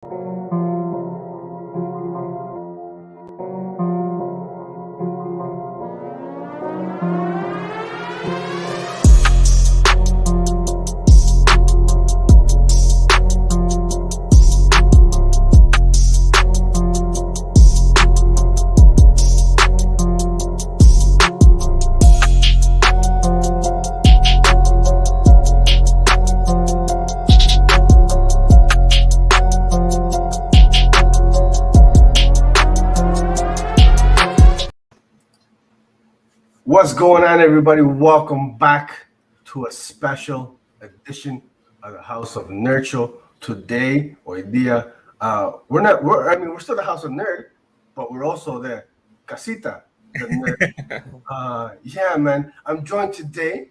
What's going on, everybody? Welcome back to a special edition of the House of Nerdcho. Today, hoy día, we're still the House of Nerd, but we're also the Casita, the Nerd. Yeah, man. I'm joined today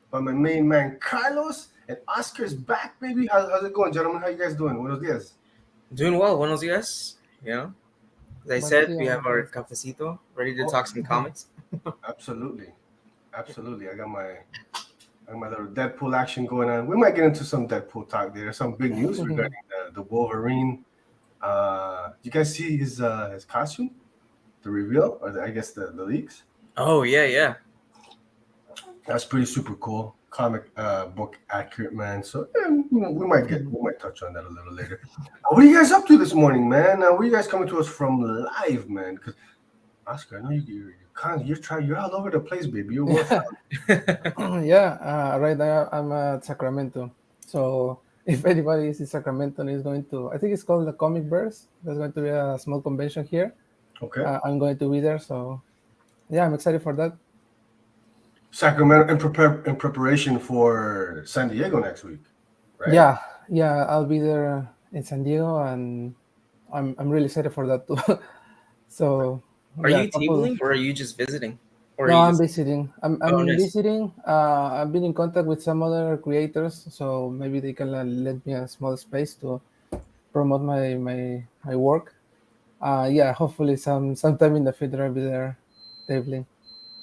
by my main man, Carlos, and Oscar's back, baby. How's it going, gentlemen? How you guys doing? Buenos dias. Doing well. Buenos dias. You know, as I said, we have our cafecito ready to talk some comics. Absolutely. I got my little Deadpool action going on. We might get into some Deadpool talk. There's some big news regarding the Wolverine. You guys see his costume, the reveal, or I guess the leaks? Oh yeah. That's pretty super cool. Comic book accurate, man. So we might touch on that a little later. What are you guys up to this morning, man? Where are you guys coming to us from live, man? Because Oscar, I know you're all over the place, baby. You're right now I'm at Sacramento. So if anybody is in Sacramento and is going to, I think it's called the Comic Burst. There's going to be a small convention here. Okay. I'm going to be there. So yeah, I'm excited for that. Sacramento in preparation for San Diego next week, right? Yeah, I'll be there in San Diego, and I'm really excited for that too. So are you tabling or are you just visiting? Or no, I'm visiting. I'm nice. visiting. I've been in contact with some other creators, so maybe they can lend me a small space to promote my work. Hopefully sometime in the future I'll be there tabling.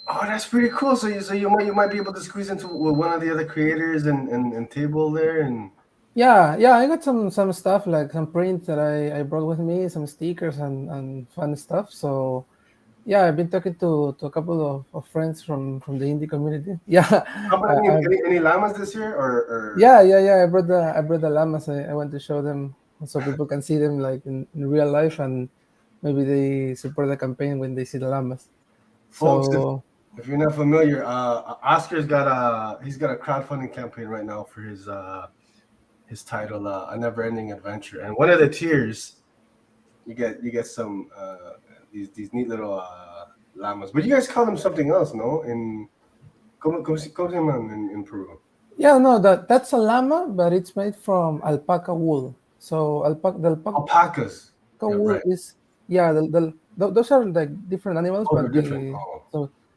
Oh, that's pretty cool. So you might be able to squeeze into one of the other creators and table there and. Yeah, I got some stuff, like some prints that I brought with me, some stickers and fun stuff. So yeah, I've been talking to a couple of friends from the indie community. Yeah. How about any llamas this year or? Yeah. I brought the llamas. I want to show them so people can see them like in real life, and maybe they support the campaign when they see the llamas. Folks, if you're not familiar, Oscar's got a crowdfunding campaign right now for his title, A Never-Ending Adventure, and one of the tiers, you get some these neat little llamas, but you guys call them something else, no? Go in Peru. Yeah, no, that's a llama, but it's made from alpaca wool. So alpacas. Wool, right. Is those are like different animals, but different.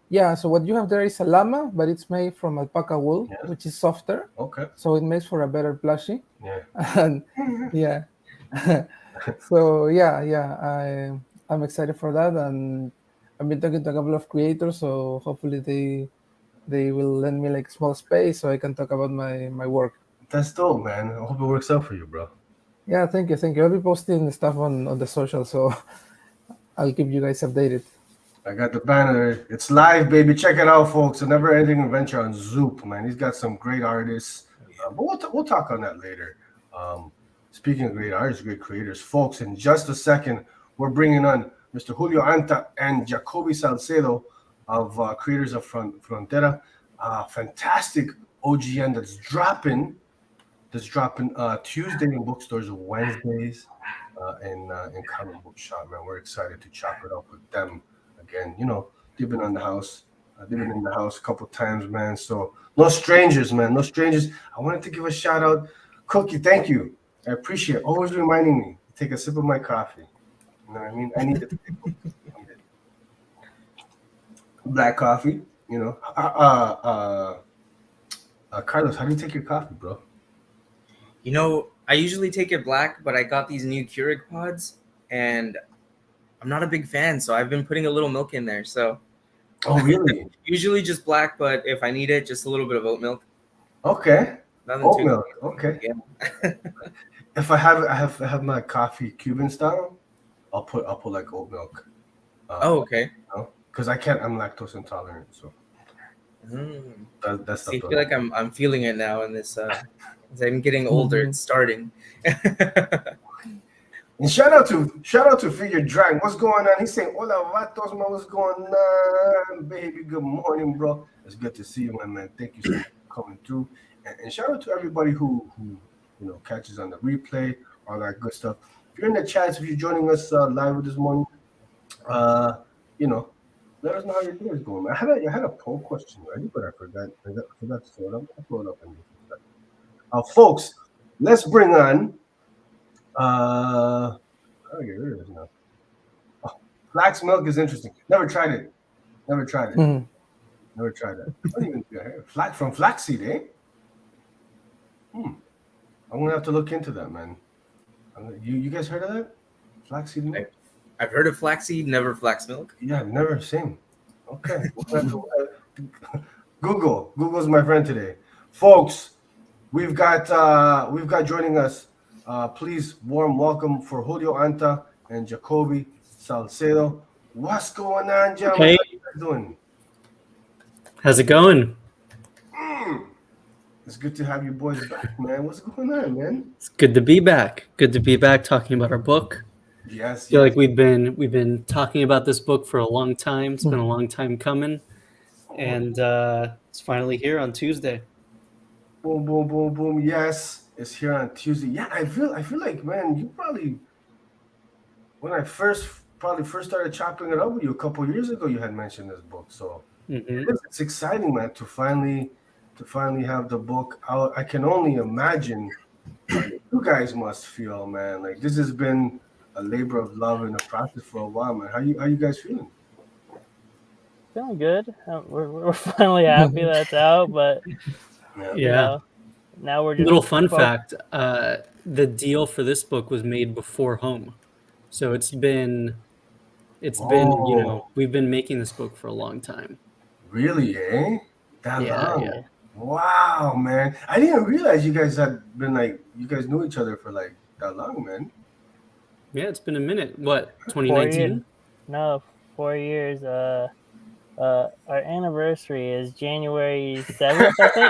So what you have there is a llama, but it's made from alpaca wool, which is softer. Okay. So it makes for a better plushie. Yeah. And yeah. So I'm excited for that, and I've been talking to a couple of creators, so hopefully they will lend me like small space so I can talk about my work. That's dope, man. I hope it works out for you, bro. Yeah, thank you. I'll be posting stuff on the social, so I'll keep you guys updated. I got the banner. It's live, baby. Check it out, folks. A Never-Ending Adventure on Zoop, man. He's got some great artists. But we'll talk on that later. Speaking of great artists, great creators, folks, in just a second, we're bringing on Mr. Julio Anta and Jacoby Salcedo of creators of Frontera. Fantastic OGN that's dropping Tuesday in bookstores, Wednesdays in comic book shop, man. We're excited to chop it up with them again. They've been in the house a couple times, man. So no strangers, man. No strangers. I wanted to give a shout out. Cookie, thank you. I appreciate it. Always reminding me to take a sip of my coffee. You know what I mean? I need it. Black coffee, Carlos, how do you take your coffee, bro? I usually take it black, but I got these new Keurig pods, and I'm not a big fan, so I've been putting a little milk in there. So, oh really? Usually just black, but if I need it, just a little bit of oat milk. Okay. Nothing milk. Okay. Yeah. if I have my coffee Cuban style, I'll put like oat milk. Oh, okay. Because I can't. I'm lactose intolerant, so Mm. that See, stuff I feel don't. like I'm feeling it now in this. As I'm getting older, Mhm. it's starting. And shout out to Figure Drag. What's going on? He's saying, "Hola, vatos, man. What's going on, baby? Good morning, bro. It's good to see you, my man. Thank you so much for coming through. And shout out to everybody who catches on the replay, all that good stuff. If you're in the chats, if you're joining us live this morning, uh, you know, let us know how your day is going. Man. I had a poll question ready, but I forgot to throw it up. I'll throw it up in just a second. Folks, let's bring on. How do I get rid of this now? Oh, flax milk is interesting. Never tried it. Never tried it. Mhm. Never tried that. I don't even think I heard flax from flaxseed, eh? Hmm. I'm gonna have to look into that, man. You guys heard of that? Flaxseed I, milk? I've heard of flaxseed, never flax milk. Yeah, never seen. Okay. We'll have to, Google's my friend today. Folks, we've got joining us. Please warm welcome for Julio Anta and Jacoby Salcedo. What's going on, gentlemen? Hey, How you guys doing? how's it going? Mm, it's good to have you boys back, man. What's going on, man? It's good to be back. Good to be back talking about our book. Yes, Feel yes. like we've been talking about this book for a long time. It's been a Mhm. long time coming, and it's finally here on Tuesday. Boom, boom, boom, boom. Yes, it's here on Tuesday. Yeah, I feel like, man, you probably when I first started chopping it up with you a couple years ago, you had mentioned this book. So Hmm it's exciting, man, to finally have the book out. I can only imagine how you guys must feel, man. Like this has been a labor of love in the process for a while, man. How you guys feeling? Feeling good. We're finally happy that it's out, but Yeah. you Yeah. know, now we're just Little fun folk. fact: the deal for this book was made before Home, so it's been Oh, we've been making this book for a long time. really, eh? That Yeah, long? yeah, Yeah, Wow, man. I didn't realize you guys had been like you guys knew each other for like that long, man. yeah. It's been a minute. What, 4 years. 2019? No, 4 years. Our anniversary is January 7th, I think.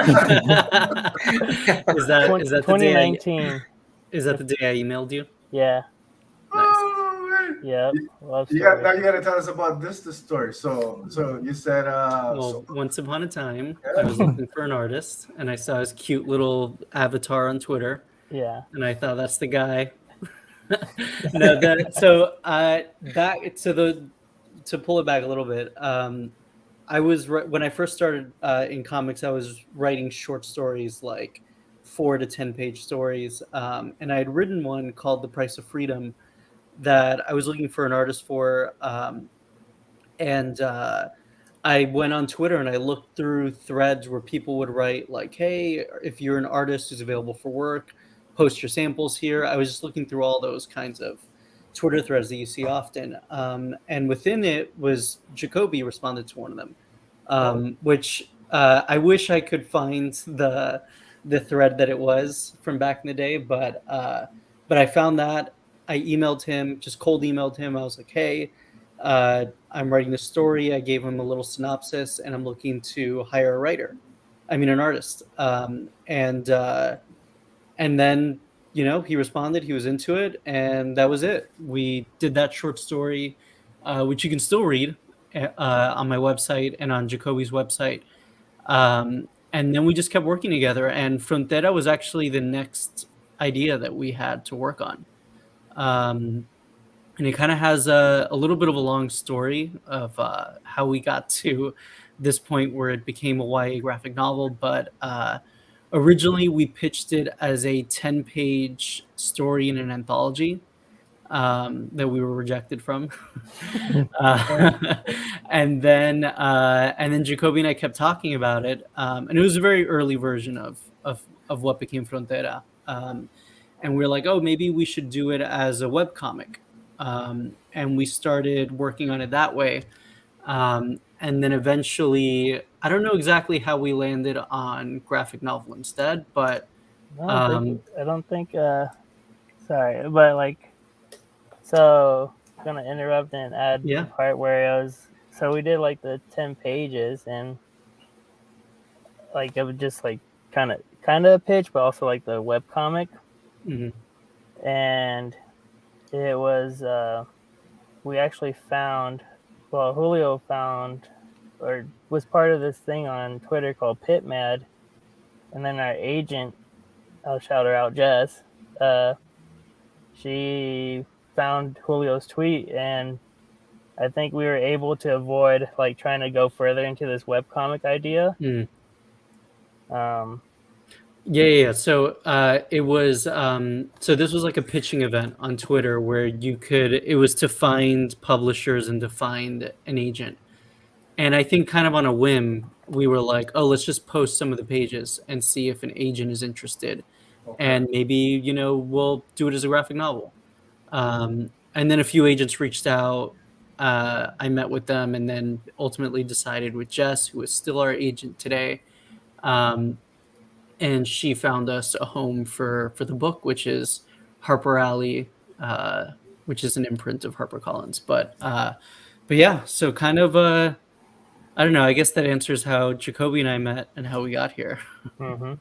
Is that is that the Twenty day nineteen. is that the day I emailed you? Yeah. Nice. Oh man. Yep. You, Love you got story. now you gotta tell us about the story. So you said Well, so once upon a time, I yeah. was looking for an artist, and I saw his cute little avatar on Twitter, Yeah. and I thought that's the guy. No, that so back to pull it back a little bit. When I first started in comics, I was writing short stories, like 4 to 10 page stories, and I had written one called "The Price of Freedom" that I was looking for an artist for, and I went on Twitter and I looked through threads where people would write like, "Hey, if you're an artist who's available for work, post your samples here." I was just looking through all those kinds of Twitter threads that you see often, and within it was Jacoby responded to one of them, Oh, which I wish I could find the thread that it was from back in the day, but I found that. I emailed him, just cold emailed him. I was like, "Hey, I'm writing a story." I gave him a little synopsis, and I'm looking to hire a writer. I mean, an artist. And then he responded. He was into it, and that was it. We did that short story, which you can still read on my website and on Jacoby's website. And then we just kept working together. And Frontera was actually the next idea that we had to work on. Um, and it kind of has a little bit of a long story of how we got to this point where it became a YA graphic novel. But originally, we pitched it as a 10-page story in an anthology that we were rejected from. uh, and then Jacoby and I kept talking about it, and it was a very early version of what became Frontera. And we are like, oh, maybe we should do it as a web comic. And we started working on it that way. And then eventually, I don't know exactly how we landed on graphic novel instead, but I don't think. um, I don't think. sorry, but like, so gonna interrupt and add Yeah. the part where I was. So we did like the 10 pages, and like it was just like kind of a pitch, but also like the web comic, Mhm. and it was we actually found, well, Julio found or was part of this thing on Twitter called Pit Mad, and then our agent, I'll shout her out, Jess. She found Julio's tweet, and I think we were able to avoid like trying to go further into this webcomic idea. Mm. Um, Yeah. So it was so this was like a pitching event on Twitter where it was to find publishers and to find an agent. And I think kind of on a whim, we were like, oh, let's just post some of the pages and see if an agent is interested. Okay. And maybe, we'll do it as a graphic novel. And then a few agents reached out. I met with them and then ultimately decided with Jess, who is still our agent today. And she found us a home for the book, which is Harper Alley, which is an imprint of Harper Collins. But yeah, so kind of I don't know. I guess that answers how Jacoby and I met and how we got here. mm-hmm.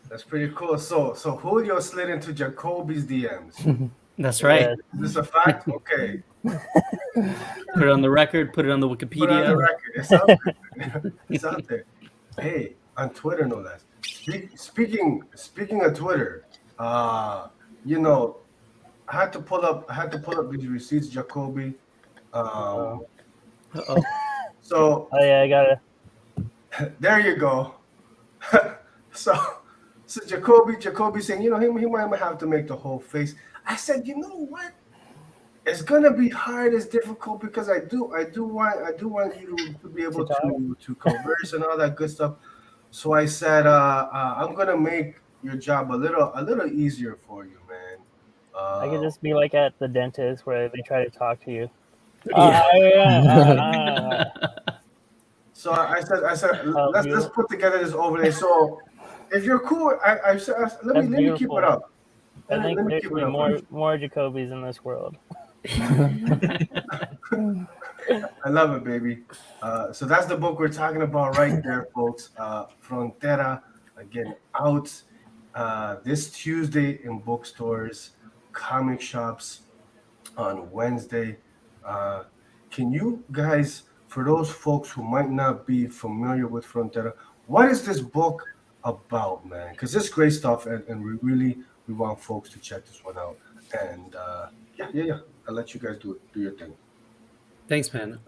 That's pretty cool. So Julio slid into Jacoby's DMs. That's right. Is this a fact? Okay. Put it on the record. Put it on the Put it on the Wikipedia. record. It's out there. It's out there. Hey, on Twitter, no less. Speaking of Twitter, you know, I had to pull up these receipts, Jacoby. Uh-oh. So Oh yeah, I gotta. there you go. so Jacoby saying, he might have to make the whole face. I said, you know what? It's gonna be hard. It's difficult because I do want you to be able to converse and all that good stuff. So I said, I'm gonna make your job a little easier for you, man. I could just be like at the dentist where they try to talk to you. So I said, Oh, let's put together this overlay. So if you're cool, I said, let me keep beautiful. it up. I think Let me there keep should it be up. more Jacobys in this world. I love it, baby. So that's the book we're talking about right there, folks. Frontera, again, out this Tuesday in bookstores, comic shops on Wednesday. Can you guys, for those folks who might not be familiar with Frontera, what is this book about, man? Because it's great stuff, and we want folks to check this one out. And yeah. I'll let you guys do your thing. Thanks, man.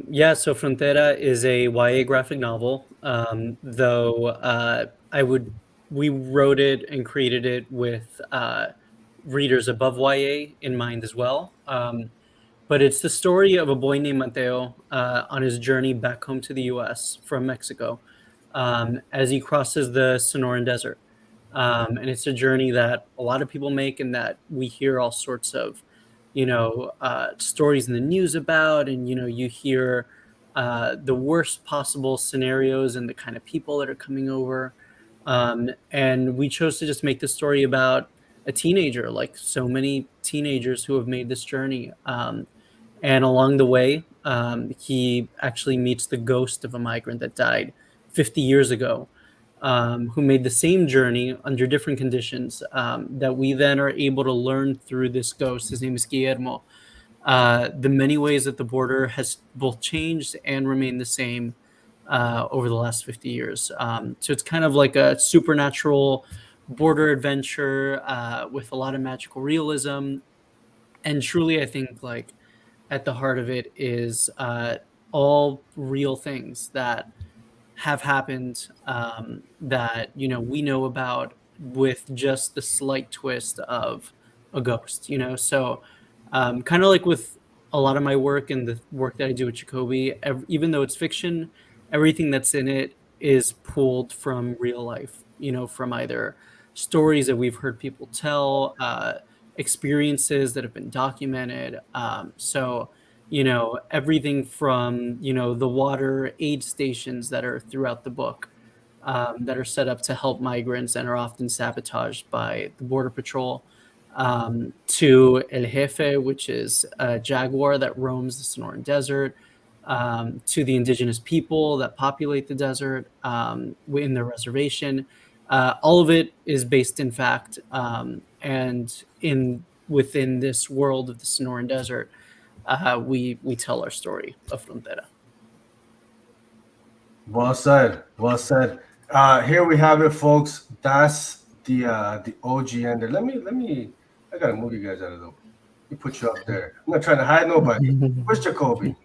Yeah, so Frontera is a YA graphic novel, though we wrote it and created it with readers above YA in mind as well. But it's the story of a boy named Mateo on his journey back home to the US from Mexico as he crosses the Sonoran Desert. And it's a journey that a lot of people make and that we hear all sorts of, stories in the news about. And, you hear the worst possible scenarios and the kind of people that are coming over. And we chose to just make the story about a teenager, like so many teenagers who have made this journey. And along the way, he actually meets the ghost of a migrant that died 50 years ago, who made the same journey under different conditions that we then are able to learn through this ghost. His name is Guillermo. The many ways that the border has both changed and remained the same over the last 50 years. So it's kind of like a supernatural border adventure with a lot of magical realism. And truly, I think like at the heart of it is all real things that have happened that we know about with just the slight twist of a ghost. So kind of like with a lot of my work and the work that I do with Jacoby, even though it's fiction, everything that's in it is pulled from real life, from either stories that we've heard people tell, experiences that have been documented. So everything from the water aid stations that are throughout the book that are set up to help migrants and are often sabotaged by the border patrol, to El Jefe, which is a jaguar that roams the Sonoran Desert, to the indigenous people that populate the desert in their reservation. All of it is based in fact, and within this world of the Sonoran Desert, we tell our story of Frontera. Well said. Well said. Here we have it, folks. That's the OG ender. Let me. I gotta move you guys out of the. Let me put you up there. I'm not trying to hide nobody. Where's Jacoby?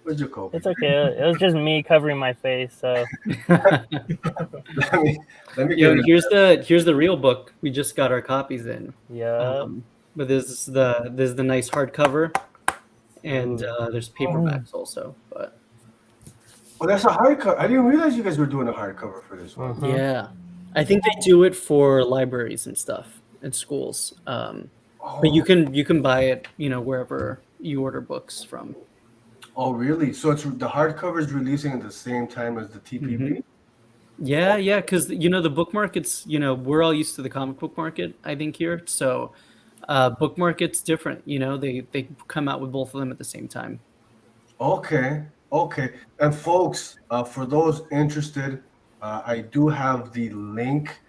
Where's Jacoby? It's okay. It was just me covering my face. So let me Yo, get here's the real book. We just got our copies in. yeah. But this is the nice hardcover, and there's paperbacks also. But Well, that's a hardcover. I didn't realize you guys were doing a hardcover for this one. yeah, I think they do it for libraries and stuff and schools. But you can buy it, wherever you order books from. Oh, really? So it's the hardcover is releasing at the same time as the TPB? Yeah, because the book markets, we're all used to the comic book market, I think here. So, book market's different. They come out with both of them at the same time. Okay. And folks, for those interested, I do have the link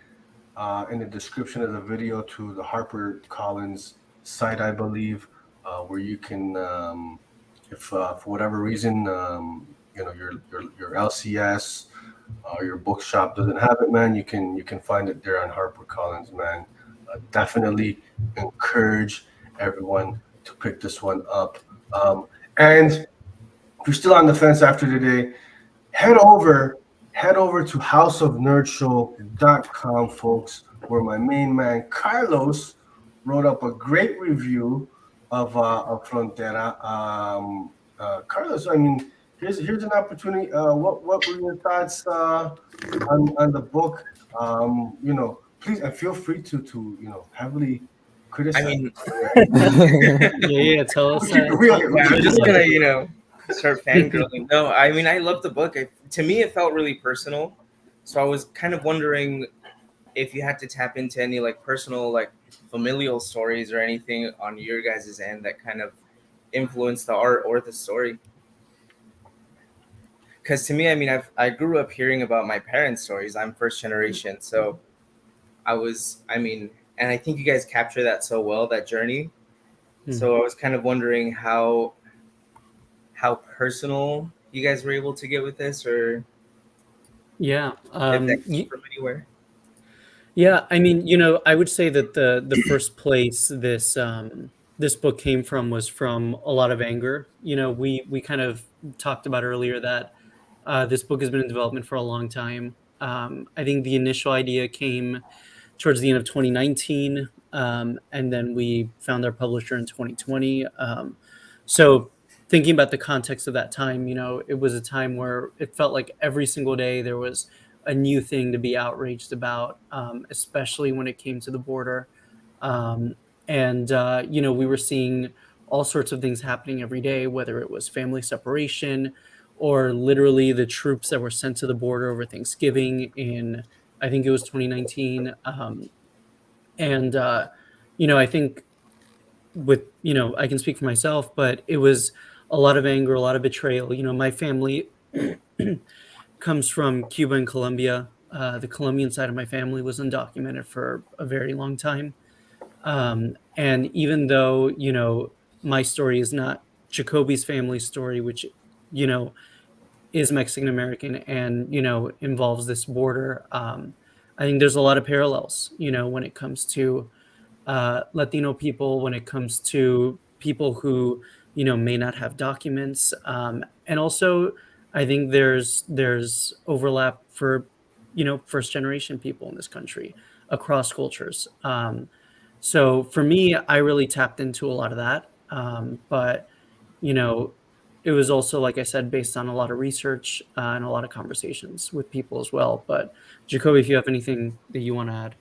in the description of the video to the Harper Collins site, I believe, where you can, if for whatever reason, your LCS or your bookshop doesn't have it, man, you can find it there on Harper Collins, man. Definitely encourage everyone to pick this one up. And if you're still on the fence after today, head over to houseofnerdshow.com, folks, where my main man Carlos wrote up a great review of Frontera. Carlos, I mean, here's an opportunity. What were your thoughts on the book? Please, and feel free to heavily criticize. I mean, yeah, tell us. I'm just gonna start fangirling. No, I mean, I love the book. To me, it felt really personal. So I was kind of wondering if you had to tap into any personal, familial stories or anything on your guys' end that kind of influenced the art or the story. Because to me, I mean, I grew up hearing about my parents' stories. I'm first generation, so and I think you guys capture that so well, that journey. So I was kind of wondering how personal you guys were able to get with this, or yeah, if that came from anywhere. Yeah, I mean, I would say that the first place this book came from was from a lot of anger. We kind of talked about earlier that this book has been in development for a long time. I think the initial idea came towards the end of 2019, and then we found our publisher in 2020. So thinking about the context of that time, it was a time where it felt like every single day there was a new thing to be outraged about, especially when it came to the border. We were seeing all sorts of things happening every day, whether it was family separation or literally the troops that were sent to the border over Thanksgiving in, I think it was 2019. I think I can speak for myself, but it was a lot of anger, a lot of betrayal. My family comes from Cuba and Colombia. The Colombian side of my family was undocumented for a very long time. And even though, my story is not Jacoby's family story, which, is Mexican American and, involves this border, I think there's a lot of parallels, when it comes to Latino people, when it comes to people who, may not have documents. And also, I think there's overlap for, first generation people in this country across cultures. So for me, I really tapped into a lot of that. But, it was also, like I said, based on a lot of research and a lot of conversations with people as well. But Jacoby, if you have anything that you want to add.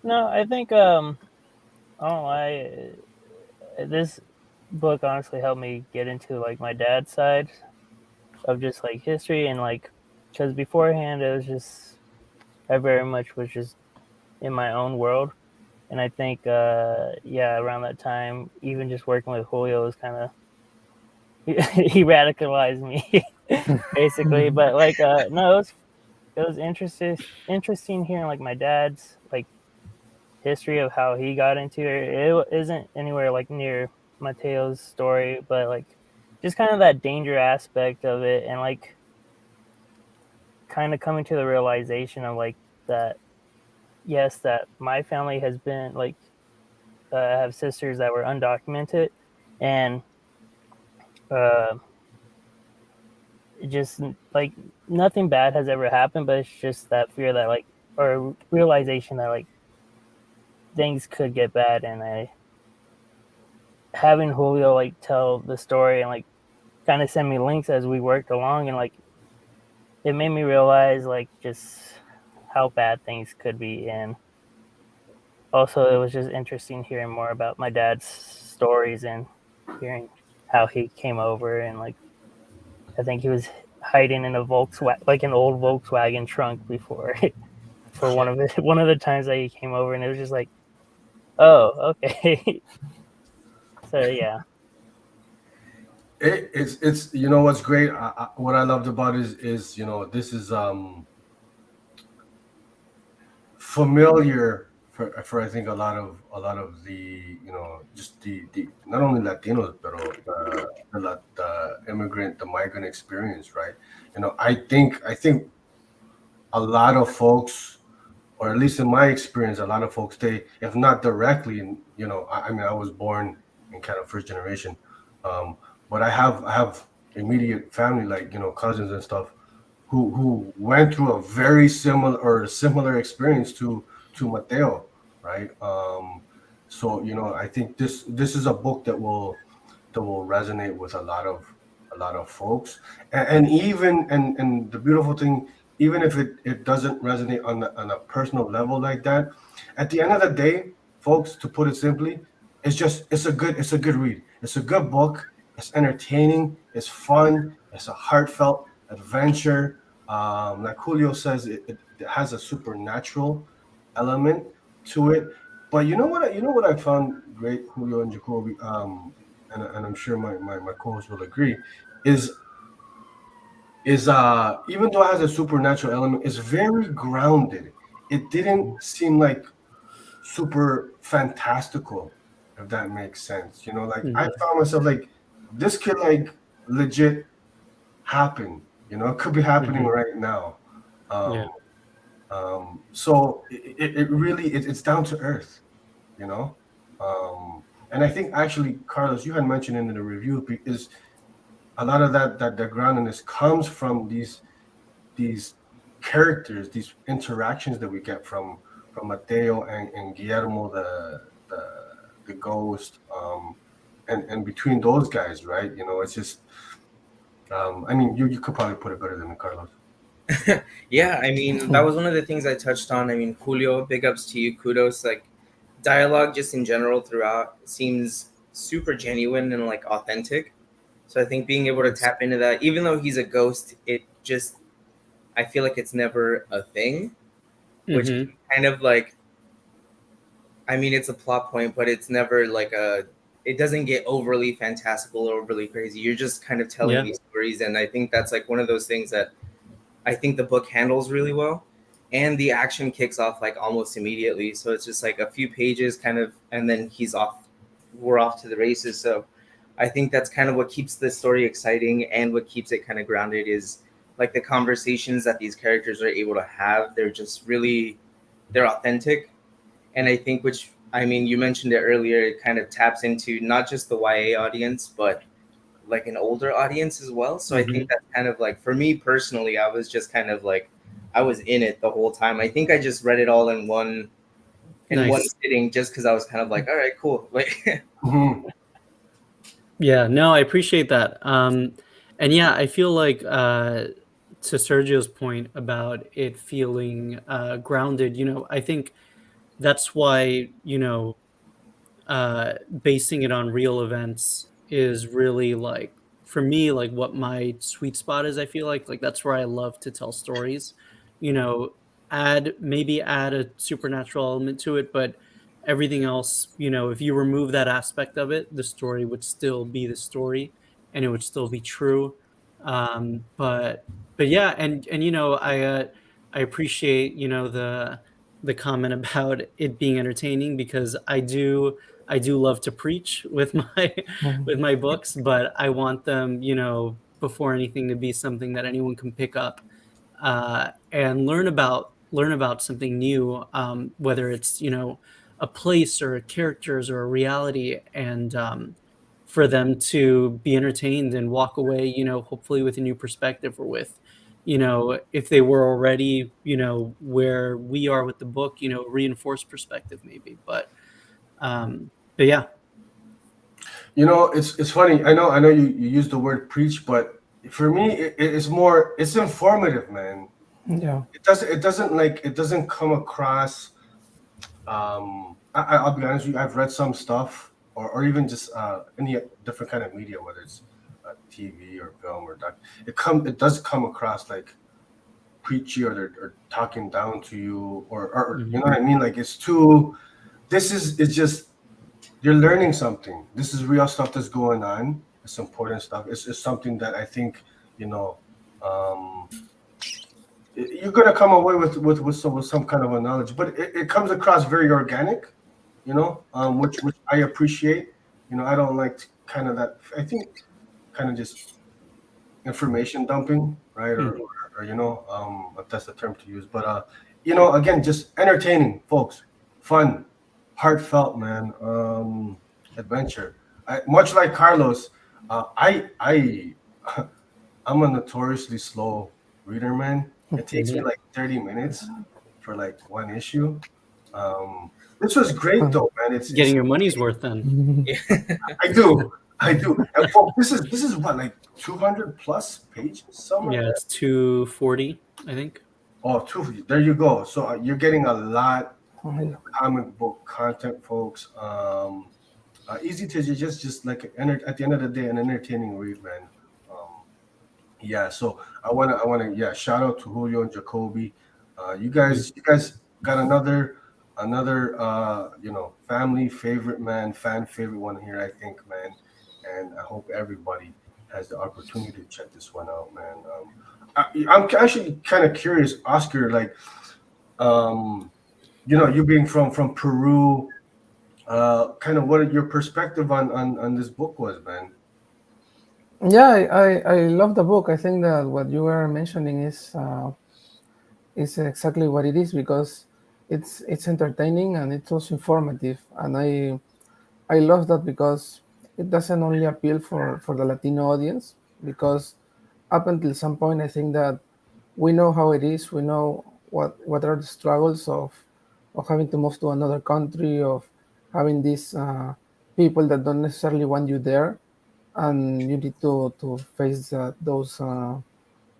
No, I think I don't lie. This book honestly helped me get into my dad's side of just history and because beforehand it was just I very much was just in my own world, And I think around that time, even just working with Julio was kind of he radicalized me basically. But like no, it was interesting hearing like my dad's like history of how he got into it. It isn't anywhere like near Mateo's story, but like just kind of that danger aspect of it, and like kind of coming to the realization of like that yes, that my family has been like I have sisters that were undocumented, and uh, just like nothing bad has ever happened, but it's just that fear that like or realization that like things could get bad, and I having Julio like tell the story and like kind of send me links as we worked along, and like it made me realize like just how bad things could be. And also it was just interesting hearing more about my dad's stories and hearing how he came over, and like I think he was hiding in a Volkswagen, like an old Volkswagen trunk before for one of the times that he came over, and it was just like, oh, okay. So yeah. It's you know what's great. What I loved about it is this is familiar for I think a lot of the just the not only Latinos but the immigrant the migrant experience, right? I think a lot of folks, or at least in my experience, a lot of folks, they, if not directly, and I mean, I was born in kind of first generation, um, but I have immediate family, like cousins and stuff, who went through a very similar experience to Mateo, right? So I think this is a book that will resonate with a lot of folks, and even and the beautiful thing, even if it doesn't resonate on a personal level like that, at the end of the day, folks, to put it simply, it's a good read. It's a good book. It's entertaining. It's fun. It's a heartfelt adventure. Like Julio says, it has a supernatural element to it. But you know what I found great, Julio and Jacoby, and I'm sure my co-host will agree, is even though it has a supernatural element, it's very grounded. It didn't seem like super fantastical, if that makes sense. Like I Mhm. found myself like this could like legit happen. It could be happening Mhm. right now. Yeah. Um, so it's down to earth, you know. And I think actually, Carlos, you had mentioned in the review is a lot of that the groundedness comes from these characters, these interactions that we get from Mateo and Guillermo, the ghost, and between those guys, right? It's just, I mean, you could probably put it better than me, Carlos. Yeah, I mean, that was one of the things I touched on. I mean, Julio, big ups to you, kudos. Like, dialogue just in general throughout seems super genuine and like authentic. So I think being able to tap into that, even though he's a ghost, it just, I feel like it's never a thing, which Mhm. kind of like, I mean, it's a plot point, but it's never like it doesn't get overly fantastical or overly crazy. You're just kind of telling Yeah. these stories. And I think that's like one of those things that I think the book handles really well. And the action kicks off like almost immediately. So it's just like a few pages kind of, and then he's off, we're off to the races. So I think that's kind of what keeps the story exciting and what keeps it kind of grounded is like the conversations that these characters are able to have. They're just really, they're authentic. And I think, which, I mean, you mentioned it earlier, it kind of taps into not just the YA audience, but like an older audience as well. So I think Mhm. that's kind of like for me personally, I was just kind of like I was in it the whole time. I think I just read it all in one Nice. sitting just because I was kind of like, all right, cool. Like Mhm. Yeah, no, I appreciate that. And yeah, I feel like to Sergio's point about it feeling grounded, I think that's why, basing it on real events is really like for me like what my sweet spot is. I feel like that's where I love to tell stories. You know, add a supernatural element to it, but everything else, if you remove that aspect of it, the story would still be the story, and it would still be true. But yeah, and I appreciate the comment about it being entertaining, because I do love to preach with my Mhm. with my books, but I want them, before anything, to be something that anyone can pick up, and learn about something new, whether it's a place or characters or a reality, and for them to be entertained and walk away, hopefully with a new perspective, or with, if they were already, where we are with the book, reinforced perspective maybe. But yeah. It's funny. I know you use the word preach, but for me, it's more, it's informative, man. Yeah. It doesn't come across. I'll be honest with you. I've read some stuff, or even just any different kind of media, whether it's TV or film or doc. It does come across like preachy, or they're talking down to you, or you Mhm. know what I mean. Like it's too. It's just, you're learning something. This is real stuff that's going on. It's important stuff. It's something that I think, you know, um, you're gonna come away with some kind of a knowledge, but it comes across very organic, which I appreciate. I don't like kind of that. I think kind of just information dumping, right? Or, Mhm. or, or if that's the term to use. But again, just entertaining, folks, fun, heartfelt, man. Adventure. Much like Carlos, I I'm a notoriously slow reader, man. It takes me Mhm. like 30 minutes for like one issue. Um, this was great though, man. It's Getting your money's worth then. Yeah. I do. I do. And folks, this is what, like 200 plus pages, something like Yeah, that. it's 240, I think. Oh, two. There you go. So you're getting a lot Oh, yeah. of comic book content, folks. Easy to just like at the end of the day, an entertaining read, man. Um, yeah. So I wanna yeah, shout out to Julio and Jacoby. You guys got another family favorite, man, fan favorite one here, I think, man. And I hope everybody has the opportunity to check this one out, man. I'm actually kind of curious, Oscar, like, um, you being from Peru, kind of what your perspective on this book was, man. Yeah, I love the book. I think that what you were mentioning is exactly what it is, because it's entertaining and it's also informative, and I love that because it doesn't only appeal for the Latino audience, because up until some point I think that we know how it is. We know what are the struggles of having to move to another country, of having these people that don't necessarily want you there, and you need to face the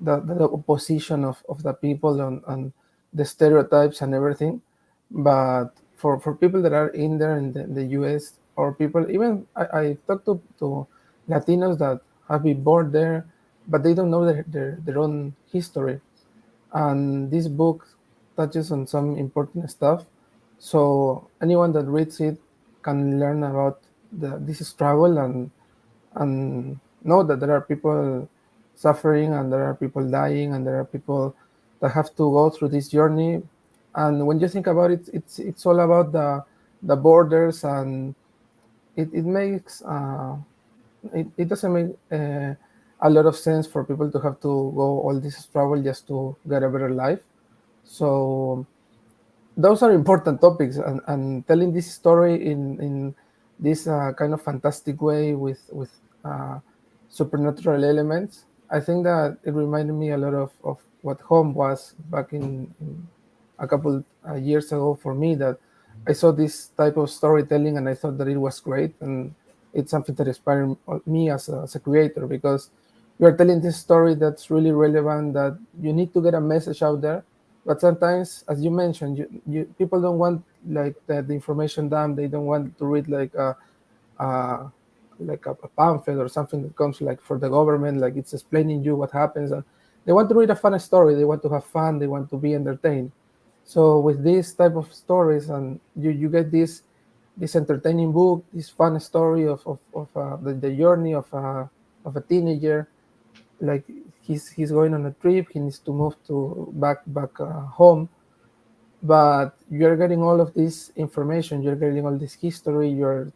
opposition of the people, and the stereotypes and everything. But for people that are in there in the US, or people, even I talk to Latinos that have been born there, but they don't know their own history. And this book touches on some important stuff, so anyone that reads it can learn about this struggle, and know that there are people suffering, and there are people dying, and there are people that have to go through this journey. And when you think about it, it's all about the borders, and it makes it doesn't make a lot of sense for people to have to go all this struggle just to get a better life. So those are important topics, and telling this story in this kind of fantastic way with supernatural elements, I think that it reminded me a lot of what home was back in a couple years ago for me, that I saw this type of storytelling and I thought that it was great, and it's something that inspired me as a creator, because you're telling this story that's really relevant, that you need to get a message out there. But sometimes, as you mentioned, people don't want like the information dump. They don't want to read uh, like a pamphlet or something that comes like for the government, like it's explaining you what happens. And they want to read a fun story. They want to have fun. They want to be entertained. So with these type of stories, and you get this this entertaining book, this fun story of the journey of a teenager. Like he's going on a trip, he needs to move to back home, but you're getting all of this information, you're getting all this history, you're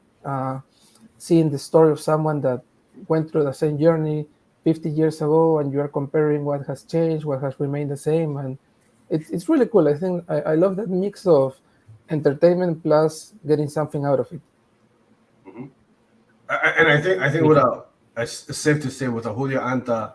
seeing the story of someone that went through the same journey 50 years ago, and you're comparing what has changed, what has remained the same, and it's really cool. I think I love that mix of entertainment plus getting something out of it. Mhm. And I think with it's safe to say with a Julio Anta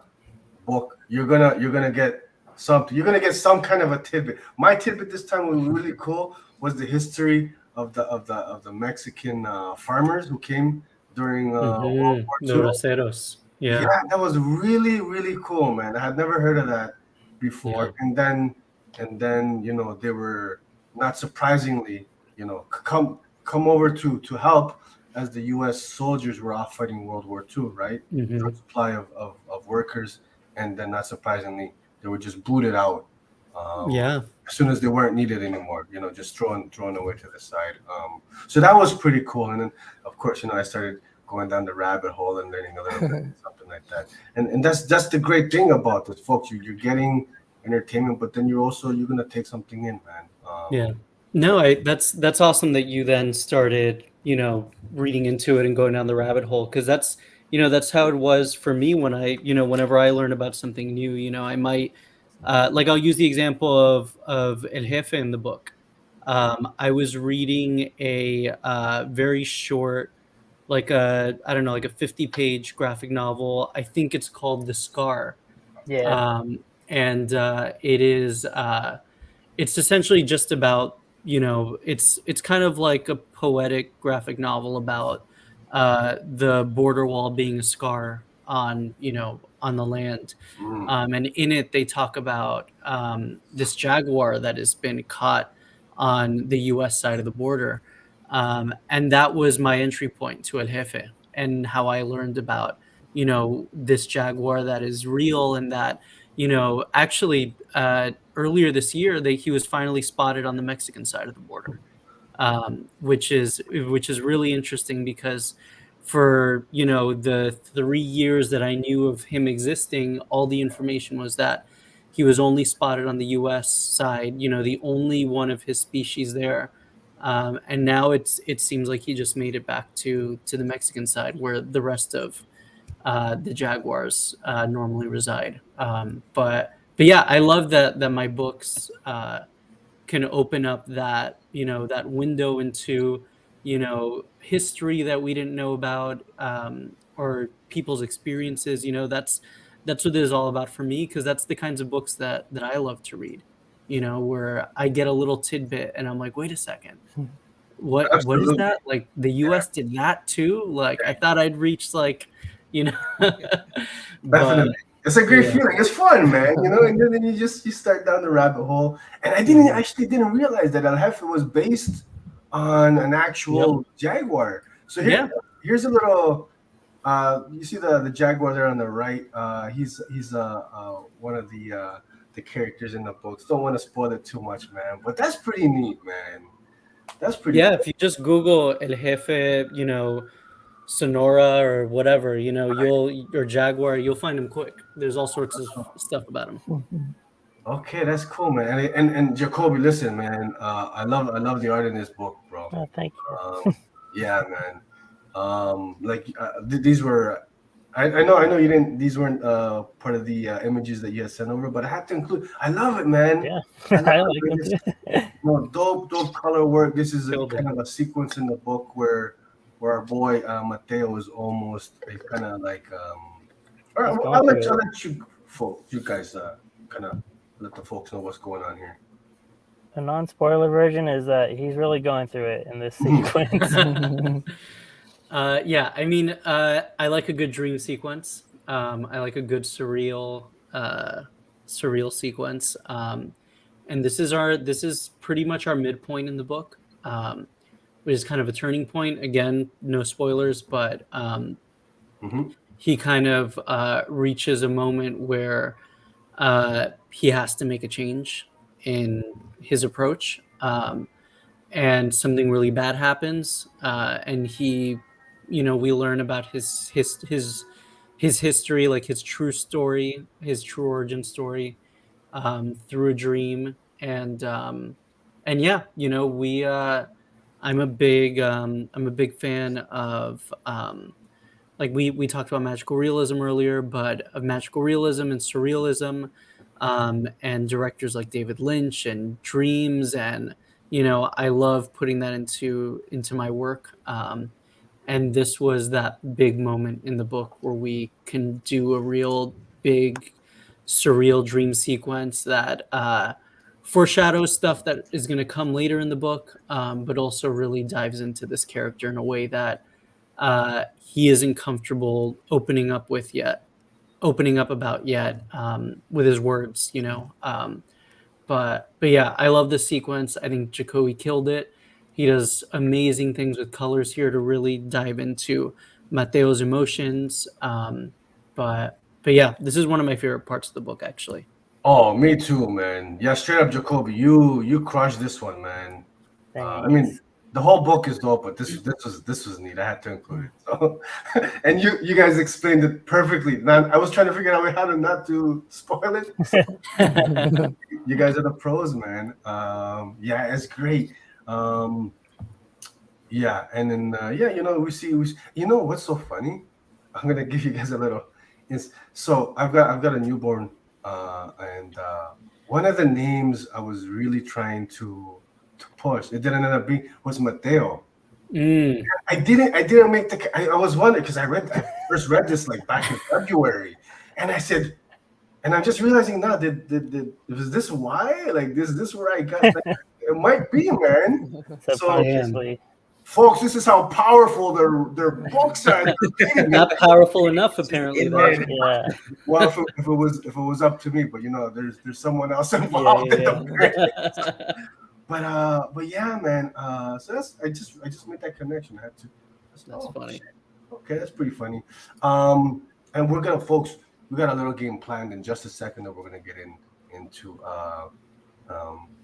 book, you're gonna get something. You're gonna get some kind of a tidbit. My tidbit this time was really cool. Was the history of the Mexican farmers who came during World War The II. Braceros. Yeah, Yeah. that was really cool, man. I had never heard of that before. Yeah. And then they were not surprisingly, come over to help as the U.S. soldiers were off fighting World War II, right? Short supply of workers, and then not surprisingly, they were just booted out Yeah. as soon as they weren't needed anymore. Just thrown away to the side. So that was pretty cool. And then of course, I started going down the rabbit hole and learning a little bit, something like that. And that's the great thing about this, folks. You're getting entertainment, but then you're gonna take something in, man. Yeah. No, that's awesome that you then started, reading into it and going down the rabbit hole, because that's how it was for me when whenever I learn about something new, I might like I'll use the example of El Jefe in the book. I was reading a very short, like I don't know, like a 50-page graphic novel. I think it's called The Scar. Yeah. And it is it's essentially just about, it's kind of like a poetic graphic novel about the border wall being a scar on, on the land. And in it they talk about this jaguar that has been caught on the US side of the border. And that was my entry point to El Jefe, and how I learned about, this jaguar that is real, and that, actually earlier this year he was finally spotted on the Mexican side of the border, which is really interesting, because for the 3 years that I knew of him existing, all the information was that he was only spotted on the US side, the only one of his species there. And now it seems like he just made it back to the Mexican side, where the rest of the jaguars normally reside. But yeah, I love that my books can open up that, that window into, history that we didn't know about, or people's experiences. That's what it is all about for me, because that's the kinds of books that I love to read, where I get a little tidbit and I'm like, wait a second, what is Absolutely. that? Like the US did that too? Like I thought I'd reached, like, but Definitely. It's a great yeah. feeling. It's fun, man. And then you start down the rabbit hole. And I didn't realize that El Jefe was based on an actual jaguar. So Yeah. here's a little. You see the jaguar there on the right. He's one of the characters in the books. Don't want to spoil it too much, man. But that's pretty neat, man. That's pretty. Yeah, Cool. if you just Google El Jefe, Sonora or whatever, or Jaguar, you'll find him quick. There's all sorts of stuff about him. Okay, that's cool, man. And Jacoby, listen, man. I love the art in this book, bro. Oh, thank you. Yeah, man. These were. I know you didn't. These weren't part of the images that you had sent over, but I had to include. I love it, man. Yeah, I love like it. them too. Dope color work. This is Killed it. kind of a sequence in the book where our boy Mateo is almost kind of like. All right, He's I'll going let through you guys kind of let the folks know what's going on here. The non-spoiler version is that he's really going through it in this sequence. Yeah, I mean, I like a good dream sequence. I like a good surreal sequence. And this is pretty much our midpoint in the book, which is kind of a turning point. Again, no spoilers, but he kind of reaches a moment where he has to make a change in his approach. and something really bad happens, and he, we learn about his history, like his true story, his true origin story, through a dream. And yeah, we I'm a big fan of, like we talked about magical realism earlier, but of magical realism and surrealism, and directors like David Lynch and dreams. And I love putting that into my work. And this was that big moment in the book where we can do a real big surreal dream sequence that foreshadows stuff that is going to come later in the book, but also really dives into this character in a way that he isn't comfortable opening up about yet, with his words. But yeah, I love this sequence. I think Jacoby killed it. He does amazing things with colors here to really dive into Mateo's emotions. But yeah, this is one of my favorite parts of the book, actually. Oh, me too, man. Yeah, straight up, Jacoby, you crushed this one, man. I mean, the whole book is dope, but this was neat. I had to include it. So, and you guys explained it perfectly. Now, I was trying to figure out how to not to spoil it. You guys are the pros, man. Yeah, it's great. Yeah, and then yeah, we see. What's so funny? I'm gonna give you guys a little. So I've got a newborn, and one of the names I was really trying to push, it didn't end up being, was Mateo. I didn't make I was wondering, because I first read this like back in February, and I said, and I'm just realizing now, was this why? Like this where I got? Like, it might be, man. Subconsciously. So, folks, this is how powerful their books are. Not powerful enough, apparently. Yeah. Well, if it was up to me, but there's someone else involved. Yeah. But yeah, man. So I just made that connection. I had to. That's funny. Shit. Okay, that's pretty funny. And we're gonna, folks, we got a little game planned in just a second that we're gonna get into.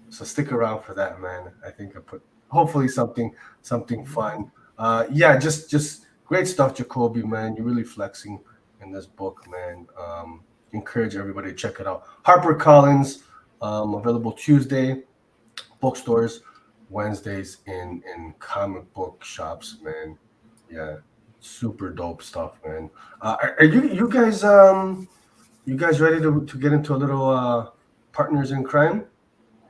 So stick around for that, man. I think I put hopefully something fun. Yeah, just great stuff, Jacoby, man. You're really flexing in this book, man. Encourage everybody to check it out. Harper Collins, available Tuesday, bookstores, Wednesdays in comic book shops, man. Yeah, super dope stuff, man. Are you guys ready to get into a little partners in crime?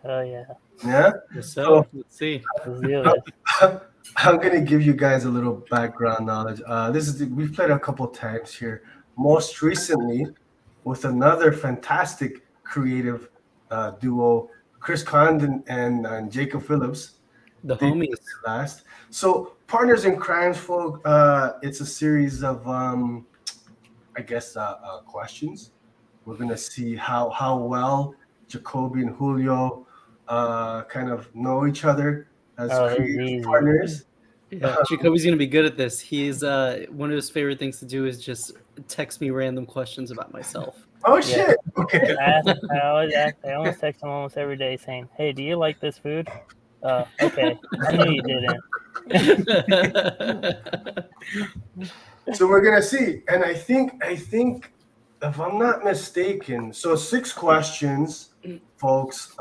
Oh yeah. Yeah. So let's see. Let's do it. I'm gonna give you guys a little background knowledge. We've played a couple times here. Most recently, with another fantastic creative duo, Chris Condon and Jacob Phillips. The homies. Last. So, Partners in Crimes, folk. It's a series of, I guess, questions. We're gonna see how well Jacoby and Julio kind of know each other as creative partners. Yeah, Jacoby's gonna be good at this. He's one of his favorite things to do is just text me random questions about myself. Oh shit! Okay. I almost text him almost every day saying, "Hey, do you like this food?" Okay. I knew you didn't. So we're gonna see, and I think if I'm not mistaken, so 6 questions, folks.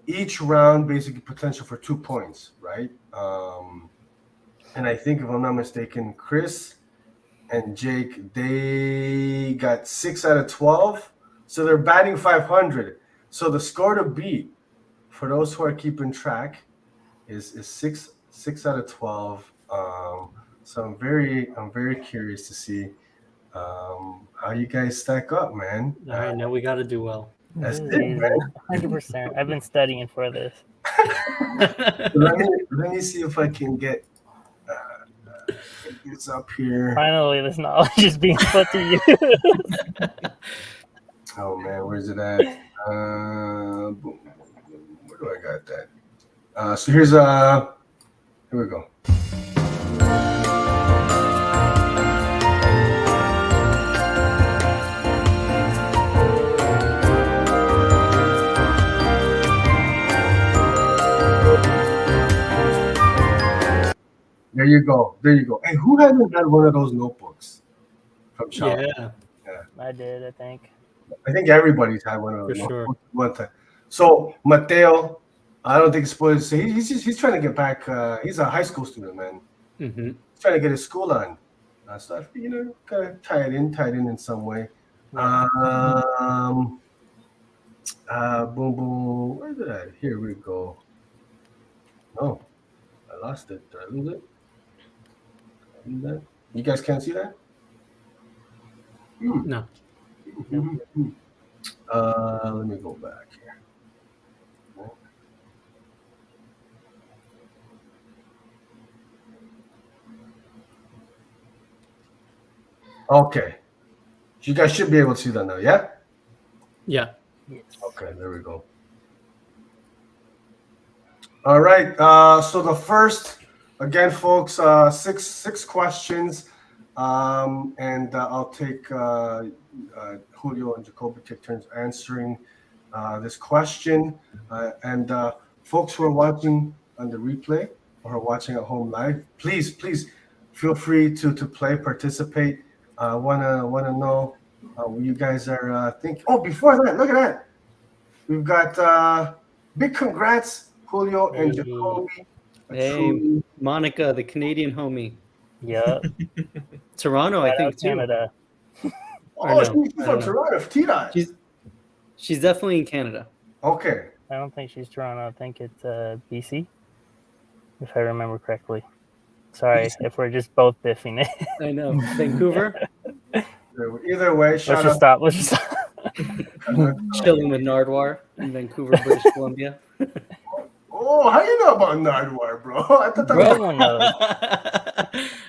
Each round basically potential for 2 points, right? And I think if I'm not mistaken, Chris and Jake, they got 6 out of 12, so they're batting 500. So the score to beat, for those who are keeping track, is 6 out of 12. So I'm very curious to see how you guys stack up, man. All right, now we got to do well. That's it, man. 100%. I've been studying for this. let me see if I can get this up here. Finally, this knowledge is being put to use. Oh man, where's it at? Boom. Where do I got that? So here we go. you go. There you go. Hey, who hasn't had one of those notebooks from Shop? Yeah, I did, I think. I think everybody's had one of those for sure. notebooks one time. So Mateo, I don't think it's supposed to say he's trying to get back. He's a high school student, man. Hmm. He's trying to get his school on. So I feel, kind of tie it in some way. Yeah. Boom, boom. Where did I? Here we go. No, I lost it. Did I lose it? Did I lose that? You guys can't see that? No. Let me go back here. Okay. You guys should be able to see that now, yeah? Yeah. Yes. Okay, there we go. All right. So the first, again, folks, six questions, and I'll take Julio and Jacoby take turns answering this question. And folks who are watching on the replay or are watching at home live, please feel free to play, participate. Wanna know what you guys are thinking. Oh, before that, look at that. We've got big congrats, Julio and Hey. Jacoby. Hey, Monica, the Canadian homie. Yep. Toronto, I Shout think out too. Canada. Or Oh, no, she's I from don't know. Toronto, T-Dot. She's definitely in Canada. Okay. I don't think she's Toronto. I think it's BC, if I remember correctly. Sorry if we're just both biffing it. I know. Vancouver, Either way, shout Let's out. just stop. chilling with Nardwar in Vancouver, British Columbia. Oh, how you know about Nardwar, bro? I thought that was Everyone knows.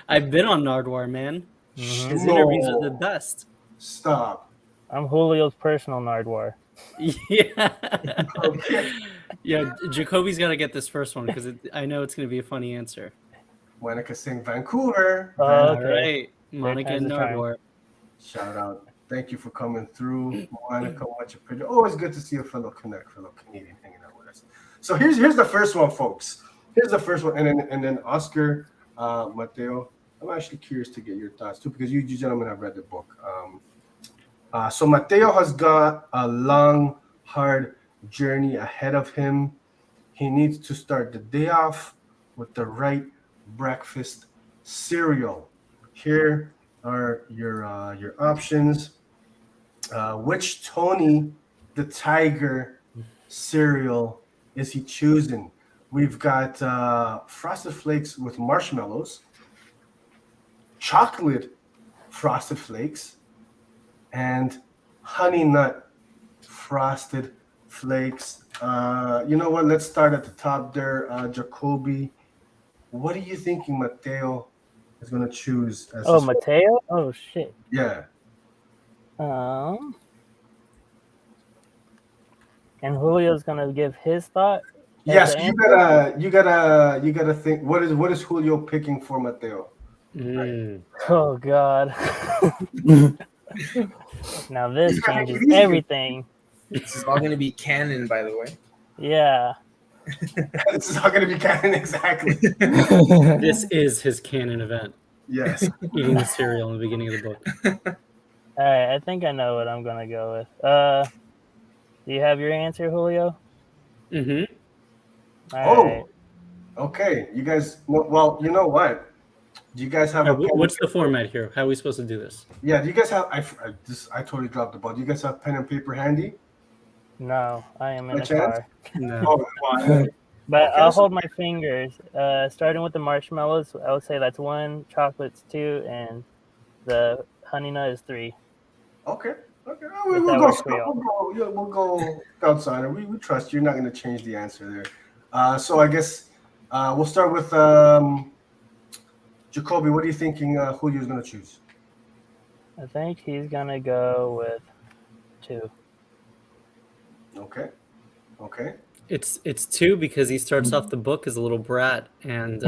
I've been on Nardwar, man. Mhm. His interviews are the No. best. Stop. I'm Julio's personal Nardwar. Yeah. Okay. Yeah, Jacoby's got to get this first one because I know it's going to be a funny answer. Monica sing Vancouver. Oh, All okay. right. Monica time's and the time. Nardwar. Shout out. Thank you for coming through, Monica. Much appreciated. Always good to see a fellow Canadian hanging out with us. So here's the first one, folks. Here's the first one, and then Oscar, Mateo. I'm actually curious to get your thoughts too, because you gentlemen have read the book. So Mateo has got a long, hard journey ahead of him. He needs to start the day off with the right breakfast cereal. Here are your options. Which Tony the Tiger cereal is he choosing? We've got Frosted Flakes with marshmallows, chocolate Frosted Flakes, and Honey Nut Frosted Flakes. You know what? Let's start at the top there. Jacoby, what are you thinking Mateo is going to choose? As Oh, his- Mateo? Oh, shit. Yeah. And Julio's gonna give his thought. as Yes, the you answer? gotta think. What is Julio picking for Mateo? Oh God. Now this changes everything. This is all going to be canon, by the way. Yeah. This is not gonna be canon exactly. This is his canon event. Yes. Eating the cereal in the beginning of the book. All right. I think I know what I'm gonna go with. Do you have your answer, Julio? Mm-hmm. All right. Okay. You guys. Well, you know what? Do you guys have a? pen What's and the format here? How are we supposed to do this? Yeah. Do you guys have? I totally dropped the ball. Do you guys have pen and paper handy? No, I am in By a chance? car. No. Oh, well, But Okay, I'll so- hold my fingers. Starting with the marshmallows, I would say that's 1, chocolate's 2, and the honey nut is 3. okay. If that works for y'all. We'll go outside. We trust you. You're not going to change the answer there. So I guess we'll start with Jacoby. What are you thinking Julio's going to choose? I think he's gonna go with 2. Okay. Okay. It's 2 because he starts off the book as a little brat, and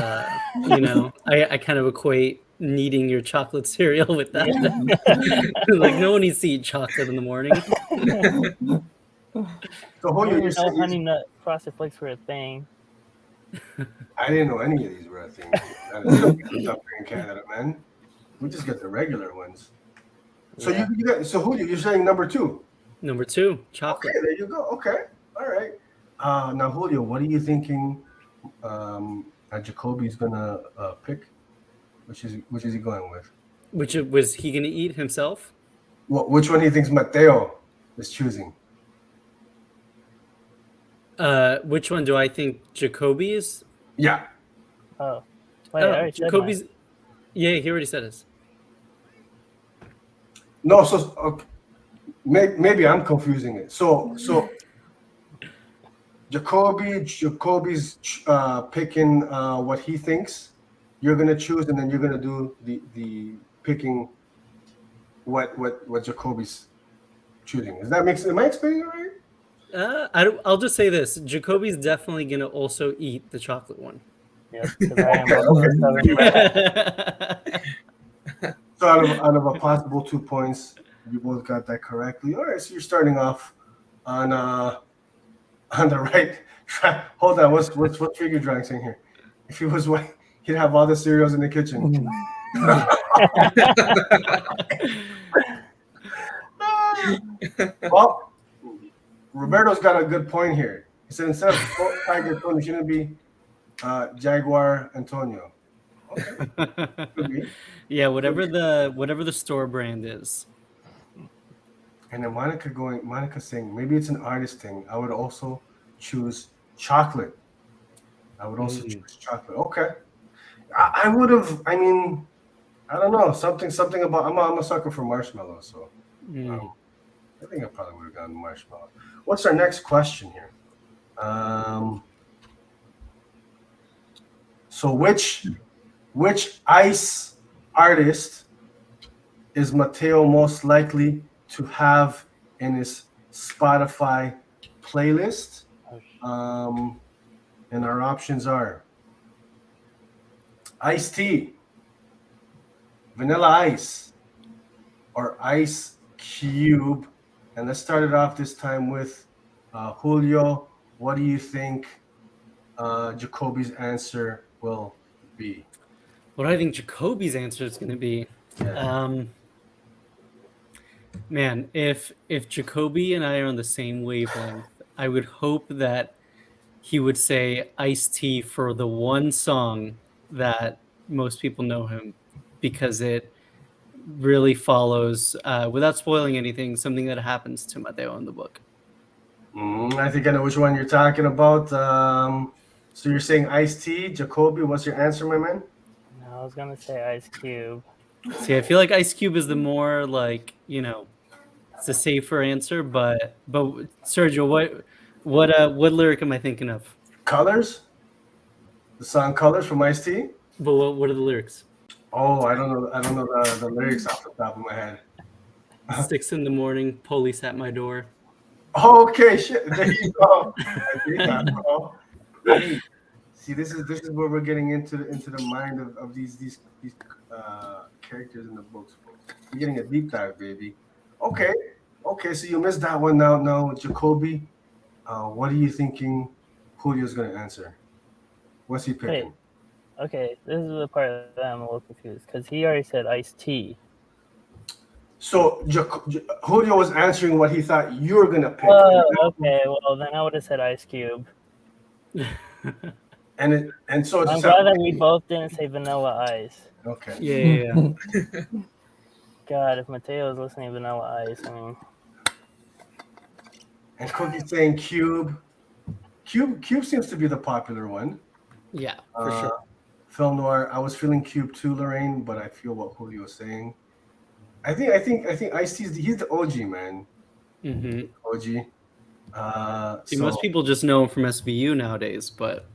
you know, I kind of equate kneading your chocolate cereal with that. Like no one needs to eat chocolate in the morning. So I Julio, didn't you're know honey saying nut frosted flakes were a thing. I didn't know any of these were a thing. They don't get stuff here in Canada, man. We just get the regular ones. So Yeah. so Julio, you're saying number 2. Number 2, Okay, chocolate. there you go. Okay, all right. Now Julio, what are you thinking? Jacoby's gonna pick. Which is he going with? Which was he going to eat himself? Which one he thinks Mateo is choosing? Which one do I think Jacoby is? Yeah. Oh, wait, I already said mine. Jacoby's. Yeah, he already said his. No, so okay, maybe I'm confusing it. So Jacoby's picking what he thinks you're gonna choose, and then you're gonna do the picking what Jacoby's choosing. Does that make sense? Am I explaining it right? I'll just say this: Jacoby's definitely gonna also eat the chocolate one. Yep, 'cause I am So out of a possible 2 points, you both got that correctly. All right, so you're starting off on the right track. Hold on, what's Figure Drawing saying here? If he was white, he'd have all the cereals in the kitchen. Well, Roberto's got a good point here. He said instead of Tiger Tony, shouldn't it be Jaguar Antonio? Okay. Could be. Yeah, whatever the store brand is. And then Monica saying maybe it's an artist thing. I would also choose chocolate. Choose chocolate. Okay. I would have. I mean, I don't know. Something about. I'm a sucker for marshmallow, so I think I probably would have gone marshmallow. What's our next question here? So which ice artist is Mateo most likely to have in his Spotify playlist? And our options are iced tea, Vanilla Ice, or Ice Cube. And let's start it off this time with Julio. What do you think Jacoby's answer will be? What I think Jacoby's answer is going to be, man, if Jacoby and I are on the same wavelength, I would hope that he would say Ice-T for the one song that most people know him, because it really follows, without spoiling anything, something that happens to Mateo in the book. I think I know which one you're talking about. So you're saying Ice-T, Jacoby. What's your answer, my man? No, I was gonna say Ice Cube. See, I feel like Ice Cube is the more like, it's a safer answer, but Sergio, what lyric am I thinking of? Colors? The song Colors from Ice-T? But what are the lyrics? Oh, I don't know the lyrics off the top of my head. 6 a.m, police at my door. Okay, shit. There you go. I did that, bro. Hey, see, this is where we're getting into the mind of these characters in the books. We're getting a deep dive, baby. Okay. So you missed that one. Now, Jacoby, what are you thinking Julio's gonna answer? What's he picking? Hey, okay, this is the part that I'm a little confused because he already said iced tea. So Julio was answering what he thought you were gonna pick. Oh, okay. Well, then I would have said Ice Cube. And so I'm glad that we both didn't say Vanilla Ice. Okay. Yeah. God, if Mateo was listening to Vanilla Ice, I mean. And Cookie's saying Cube. Cube seems to be the popular one. Yeah, for sure. Film noir. I was feeling Cube too, Lorraine, but I feel what Julio was saying. I think Ice-T's he's the OG, man. Mm-hmm. OG. See, most people just know him from SVU nowadays, but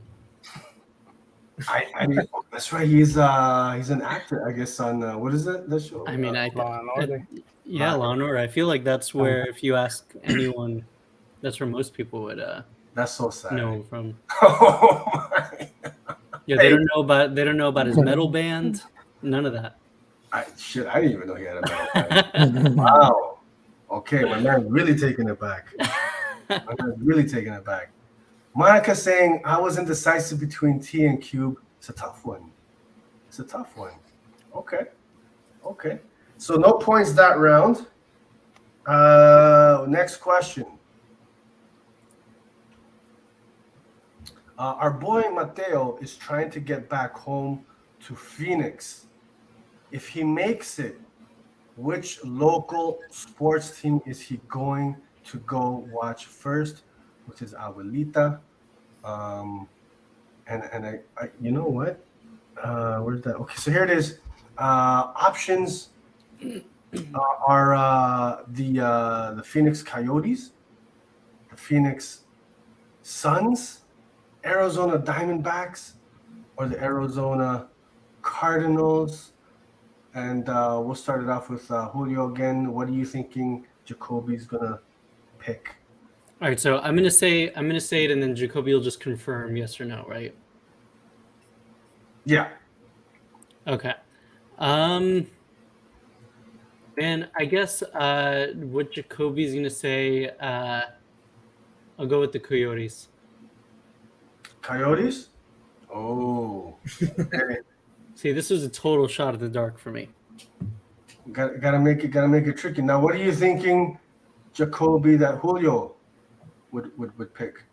I mean, that's right. He's an actor, I guess, on what is it? That show? I mean, Law and Order. Yeah, Law and Order. I feel like that's where, if you ask anyone, that's where most people would that's so sad. know him from. Oh my. Yeah, they don't know about his metal band. None of that. I didn't even know he had a metal band. Wow. Okay, my man really taking it back. Monica saying I was indecisive between T and Cube. It's a tough one. It's a tough one. Okay. Okay. So no points that round. Next question. Our boy Mateo is trying to get back home to Phoenix. If he makes it, which local sports team is he going to go watch first? Which is Abuelita. And I you know what? Where's that? Okay, so here it is. Options are the Phoenix Coyotes, the Phoenix Suns, Arizona Diamondbacks, or the Arizona Cardinals. And we'll start it off with Julio again. What are you thinking Jacoby's gonna pick? All right, so I'm gonna say it, and then Jacoby will just confirm yes or no, right? Yeah. Okay. Man, I guess what Jacoby's gonna say, I'll go with the Coyotes. Coyotes? Oh. Okay. See, this was a total shot at the dark for me. Gotta make it tricky. Now, what are you thinking, Jacoby, that Julio would pick?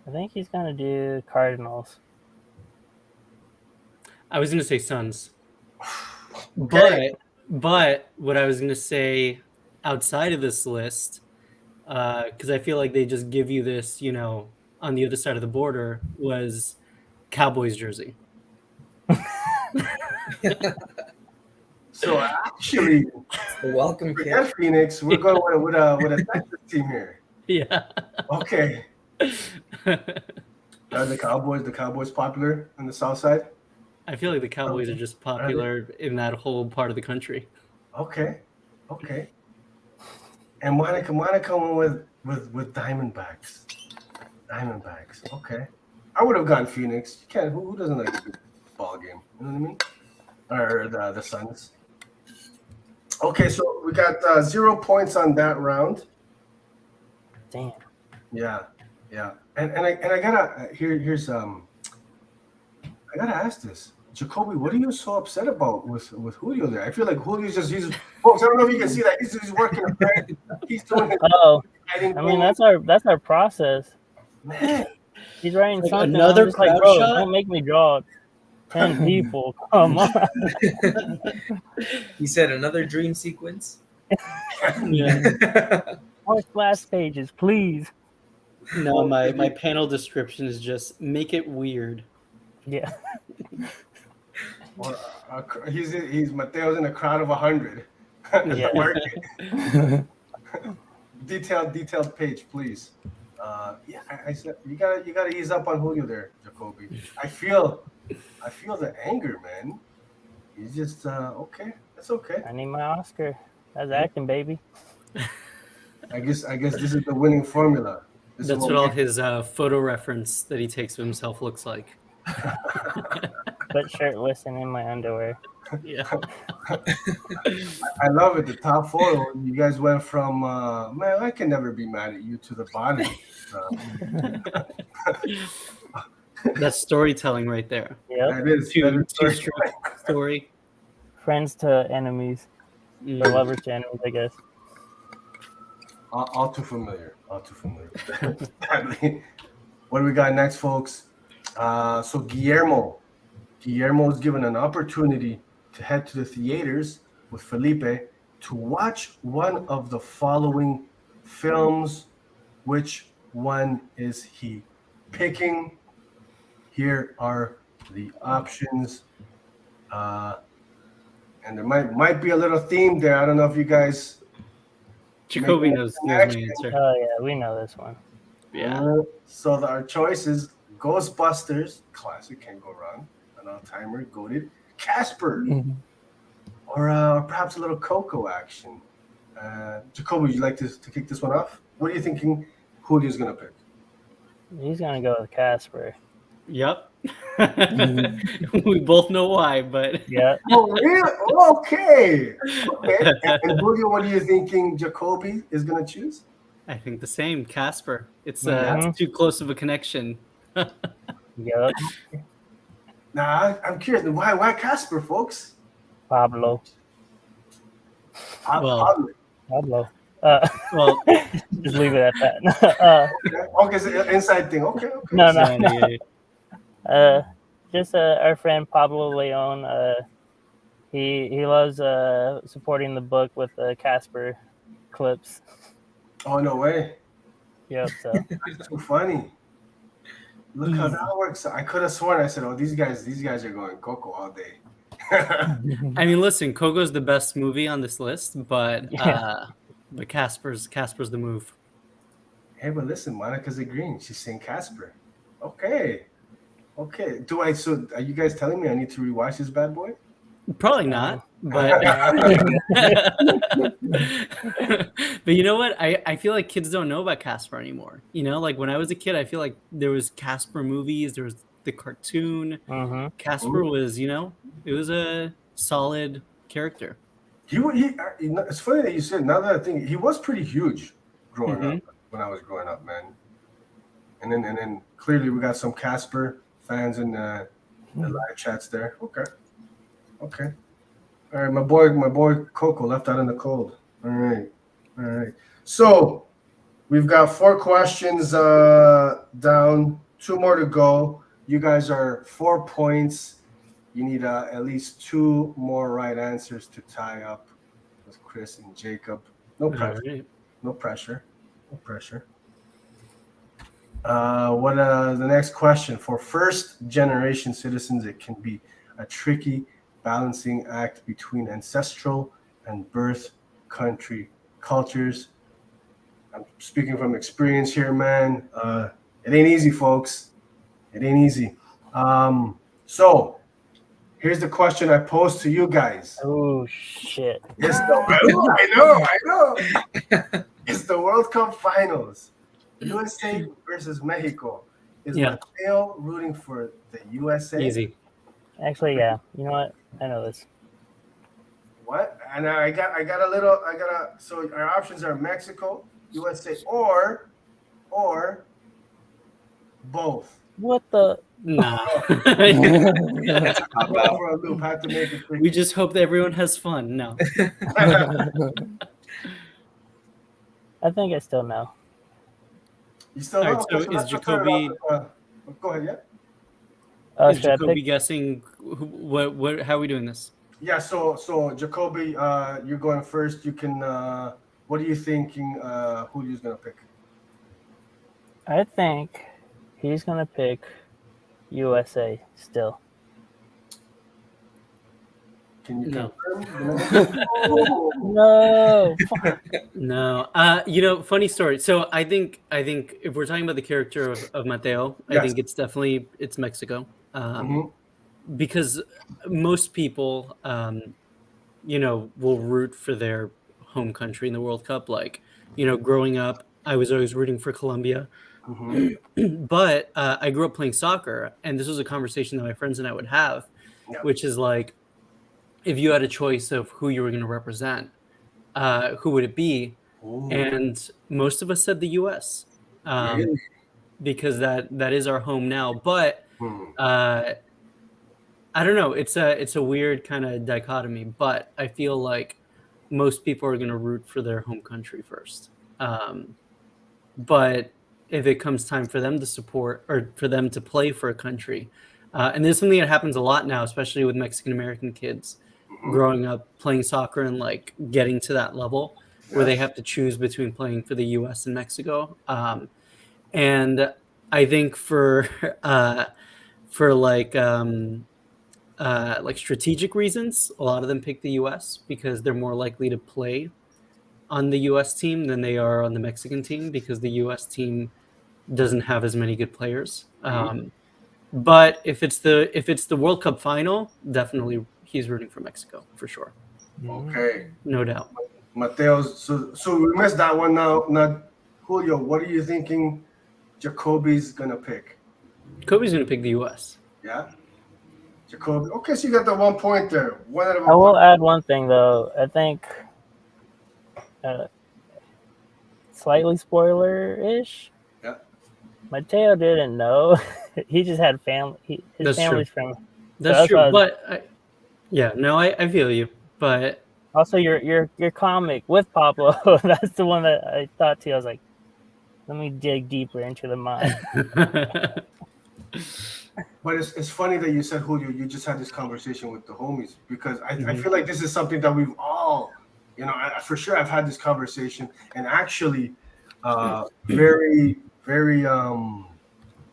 I think he's gonna do Cardinals. I was gonna say Suns, Okay. but what I was gonna say outside of this list, because I feel like they just give you this, on the other side of the border, was Cowboys jersey. So actually, Welcome, kid. forget Phoenix. We're going with a Texas team here. Yeah. Okay. Are the Cowboys popular on the South Side? I feel like the Cowboys are just popular in that whole part of the country. Okay. And Monica went with Diamondbacks. Okay. I would have gone Phoenix. You can't. Who doesn't like a good ball game? You know what I mean? Or the Suns. Okay, so we got 0 points on that round. Damn. Yeah. And I gotta here's I gotta ask this. Jacoby, what are you so upset about with Julio there? I feel like Julio's he's folks, I don't know if you can see that. He's working hard. He's doing it. Oh, I mean that's our process. Man. He's writing Like something. another I'm just like, crowd bro, shot? don't make me draw 10 people. Come on. He said another dream sequence. Yeah. More splash pages, please. No, my panel description is just make it weird. Yeah. Or, he's Mateo's in a crowd of 100. Yeah. Detailed page, please. Yeah, I said you gotta ease up on Julio there, Jacoby. I feel the anger, man. He's just okay. That's okay. I need my Oscar. That's acting, baby. I guess this is the winning formula. That's what all his photo reference that he takes of himself looks like. But shirtless and in my underwear. Yeah. I love it. The top four. You guys went from man, I can never be mad at you to the bottom. That's storytelling right there. Yep. That is Two-stroke story. Friends to enemies. Or lovers to enemies, I guess. All too familiar. What do we got next, folks? So Guillermo is given an opportunity to head to the theaters with Felipe to watch one of the following films. Which one is he picking? Here are the options. And there might be a little theme there. I don't know if you guys. Jacoby knows my answer. Oh, yeah, we know this one. Yeah. So our choice is Ghostbusters, classic, can't go wrong. An all-timer, goated. Casper, or perhaps a little Coco action. Jacoby, would you like to kick this one off? What are you thinking Julio's going to pick? He's going to go with Casper. Yep. We both know why, but Yeah. Oh, really? Okay. And Julio, what are you thinking Jacoby is going to choose? I think the same. Casper. It's Mhm. too close of a connection. Yup. Nah, I'm curious. Why Casper, folks? Pablo. Well, Pablo. well, Just leave it at that. Okay, it's an inside thing. Okay. No, yeah, no. yeah, Just our friend Pablo Leon. He loves supporting the book with Casper clips. Oh, no way. Yep. So That's too funny. Look how easy. that works. I could have sworn I said, "Oh, these guys are going Coco all day." I mean, listen, Coco's the best movie on this list, but Yeah. Casper's the move. Hey, but listen, Monica's agreeing. She's saying Casper. Okay. So are you guys telling me I need to rewatch this bad boy? Probably not, but but you know what? I feel like kids don't know about Casper anymore. You know, like when I was a kid, I feel like there was Casper movies, there was the cartoon. Mm-hmm. Casper was, it was a solid character. It's funny that you said. Now that I think, he was pretty huge growing Mhm. up when I was growing up, man. And then clearly we got some Casper fans in the live chats there. Okay. All right, my boy Coco left out in the cold. All right. So we've got 4 questions down, 2 more to go. You guys are 4 points. You need at least 2 more right answers to tie up with Chris and Jacob. No pressure. All right. No pressure. What the next question? For first generation citizens, it can be a tricky balancing act between ancestral and birth country cultures. I'm speaking from experience here, man. It ain't easy, folks. It ain't easy. So here's the question I posed to you guys. Oh shit. I know. It's the World Cup Finals. USA versus Mexico. Is Mateo rooting for the USA? Easy. Actually, yeah. You know what? I know this. What? And so our options are Mexico, USA, or both. What the? Nah. Go for a loop. Have to make it quick. We just hope that everyone has fun. No. I think I still know. You still All know? right, so is Jacoby? Go ahead, yeah. Is Should I Jacoby pick? guessing? What? How are we doing this? Yeah. So Jacoby, you're going first. You can. What are you thinking? Julio's gonna pick? I think he's gonna pick USA still. Can you No. confirm? No. No. Funny story. So I think if we're talking about the character of Mateo, I think it's Mexico. Because most people, will root for their home country in the World Cup. Like, growing up, I was always rooting for Colombia. But I grew up playing soccer, and this was a conversation that my friends and I would have, which is like, if you had a choice of who you were going to represent, who would it be? And most of us said the U.S. Because that is our home now. But I don't know. It's a weird kind of dichotomy. But I feel like most people are going to root for their home country first. But if it comes time for them to support or for them to play for a country, and there's something that happens a lot now, especially with Mexican American kids growing up playing soccer and like getting to that level where they have to choose between playing for the U.S. and Mexico. And I think for like strategic reasons, a lot of them pick the U.S. because they're more likely to play on the U.S. team than they are on the Mexican team because the U.S. team doesn't have as many good players. But if it's the World Cup final, definitely he's rooting for Mexico for sure. Okay. No doubt. Mateo, so we missed that one now. Now, Julio, what are you thinking Jacoby's gonna pick? Kobe's gonna pick the U.S. Yeah, Jacoby. Okay, so you got the 1 point there. One out of I will add one thing though. I think slightly spoiler-ish. Yeah. Mateo didn't know. He just had family. His That's true. family's from. That's true. why But I feel you. But also your comic with Pablo. That's the one that I thought too. I was like, let me dig deeper into the mind. But it's funny that you said, Julio, you just had this conversation with the homies, because I Mhm. feel like this is something that we've all, for sure I've had this conversation, and actually very, very,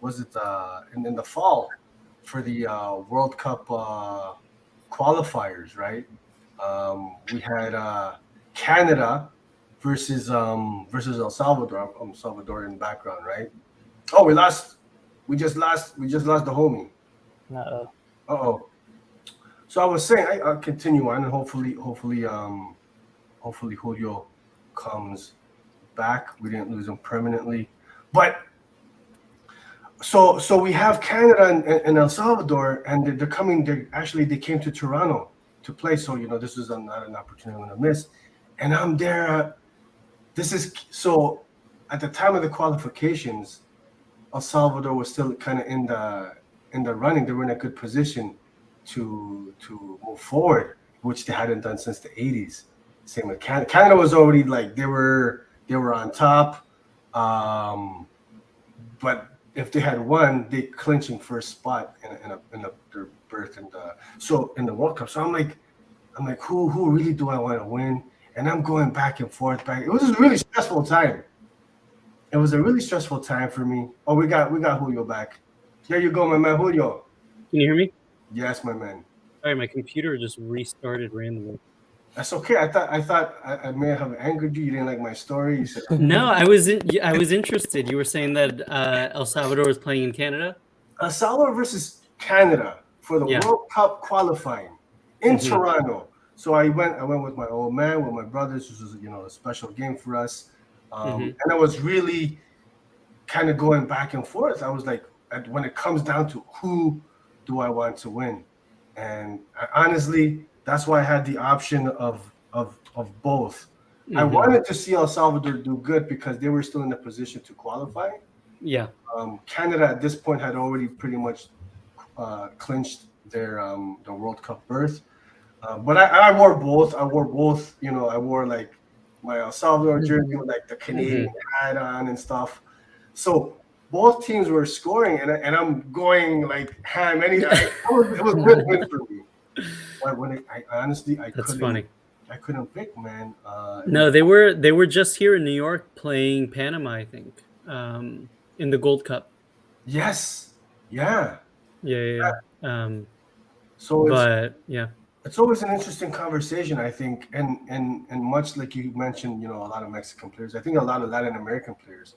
was it in the fall for the World Cup qualifiers, right? We had Canada versus El Salvador. I'm Salvadorian background, right? Oh, we just lost the homie. Uh-oh. Uh-oh. So I was saying, I'll continue on, and hopefully Julio comes back. We didn't lose him permanently, but so we have Canada and El Salvador, and they're coming. They came to Toronto to play. So this is not an opportunity I'm gonna miss, and I'm there. This is so. At the time of the qualifications, El Salvador was still kind of in the running. They were in a good position to move forward, which they hadn't done since the 80s. Same with Canada. Canada was already like they were on top, but if they had won, they clinching first spot in their berth in the World Cup. So I'm like, who really do I want to win? And I'm going back and forth. It was a really stressful time. It was a really stressful time for me. Oh, we got Julio back. There you go, my man, Julio. Can you hear me? Yes, my man. Sorry, my computer just restarted randomly. That's okay. I thought I may have angered you. You didn't like my story. You said No, I was interested. You were saying that El Salvador was playing in Canada. El Salvador versus Canada for the World Cup qualifying in Toronto. So I went with my old man, with my brothers. This was a special game for us, and I was really kind of going back and forth. I was like, when it comes down to who do I want to win, and honestly, that's why I had the option of both. I wanted to see El Salvador do good because they were still in the position to qualify. Yeah. Canada at this point had already pretty much clinched their the World Cup berth. But I wore both. I wore like my El Salvador jersey with like the Canadian hat on and stuff. So both teams were scoring, and I'm going like ham. It was win-win for me. But I honestly couldn't pick, man. No, they were just here in New York playing Panama, I think, in the Gold Cup. Yes. Yeah. Yeah. It's always an interesting conversation, I think, and much like you mentioned, a lot of Mexican players. I think a lot of Latin American players.